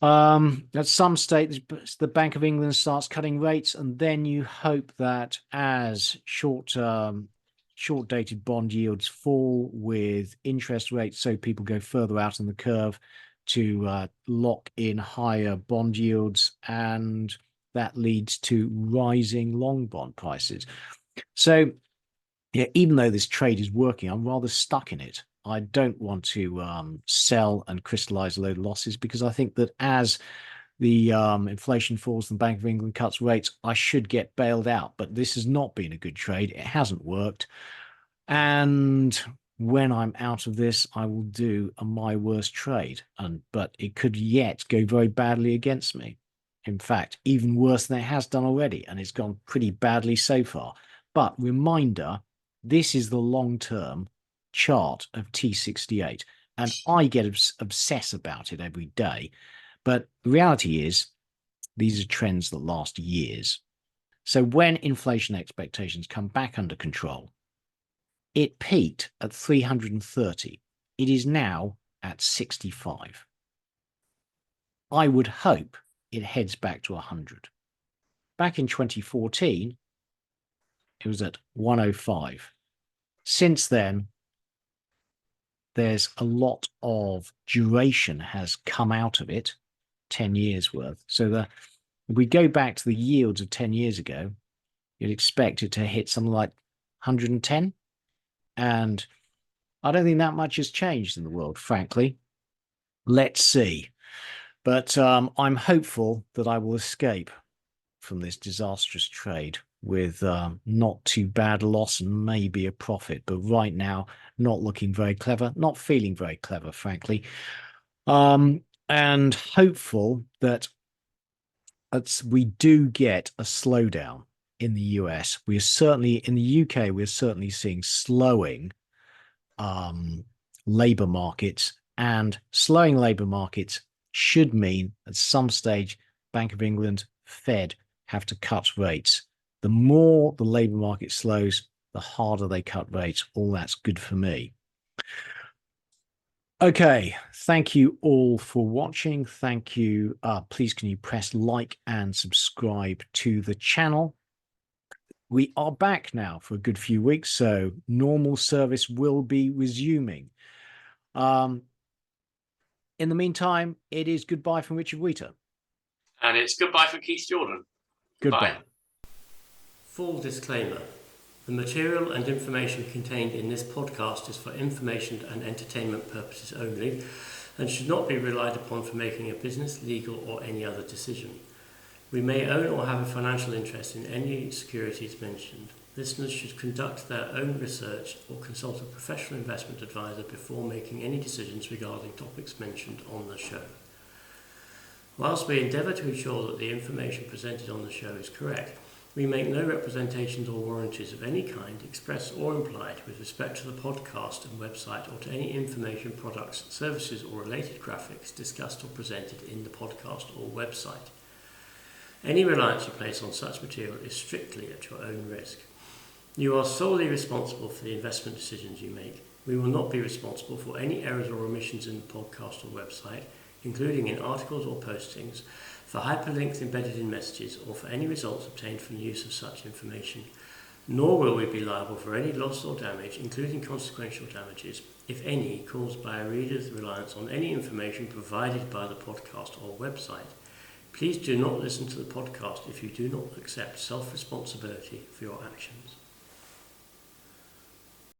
At some stage, the Bank of England starts cutting rates, and then you hope that as short-dated bond yields fall with interest rates, so people go further out on the curve, to lock in higher bond yields, and that leads to rising long bond prices. So, yeah, even though this trade is working, I'm rather stuck in it. I don't want to sell and crystallize a load of losses, because I think that as the inflation falls and the Bank of England cuts rates, I should get bailed out. But this has not been a good trade. It hasn't worked. And when I'm out of this, I will do my worst trade. But it could yet go very badly against me. In fact, even worse than it has done already. And it's gone pretty badly so far. But reminder, this is the long-term chart of T68. And I get obsessed about it every day. But the reality is, these are trends that last years. So when inflation expectations come back under control, it peaked at 330. It is now at 65. I would hope it heads back to 100. Back in 2014, it was at 105. Since then, there's a lot of duration has come out of it, 10 years worth. So if we go back to the yields of 10 years ago, you'd expect it to hit something like 110. And I don't think that much has changed in the world, frankly. Let's see. But I'm hopeful that I will escape from this disastrous trade with not too bad a loss and maybe a profit. But right now, not looking very clever, not feeling very clever, frankly. And hopeful that we do get a slowdown in the US. We are certainly, in the UK, we're certainly seeing slowing labor markets, and slowing labor markets should mean at some stage Bank of England, Fed have to cut rates. The more the labor market slows, the harder they cut rates. All that's good for me. Okay, thank you all for watching. Thank you. Please, can you press like and subscribe to the channel? We are back now for a good few weeks, so normal service will be resuming. In the meantime, it is goodbye from Richard Wheater. And it's goodbye from Keith Jordan. Goodbye. Full disclaimer. The material and information contained in this podcast is for information and entertainment purposes only, and should not be relied upon for making a business, legal, or any other decision. We may own or have a financial interest in any securities mentioned. Listeners should conduct their own research or consult a professional investment advisor before making any decisions regarding topics mentioned on the show. Whilst we endeavour to ensure that the information presented on the show is correct, we make no representations or warranties of any kind, express or implied, with respect to the podcast and website, or to any information, products, services, or related graphics discussed or presented in the podcast or website. Any reliance you place on such material is strictly at your own risk. You are solely responsible for the investment decisions you make. We will not be responsible for any errors or omissions in the podcast or website, including in articles or postings, for hyperlinks embedded in messages, or for any results obtained from the use of such information. Nor will we be liable for any loss or damage, including consequential damages, if any, caused by a reader's reliance on any information provided by the podcast or website. Please do not listen to the podcast if you do not accept self-responsibility for your actions.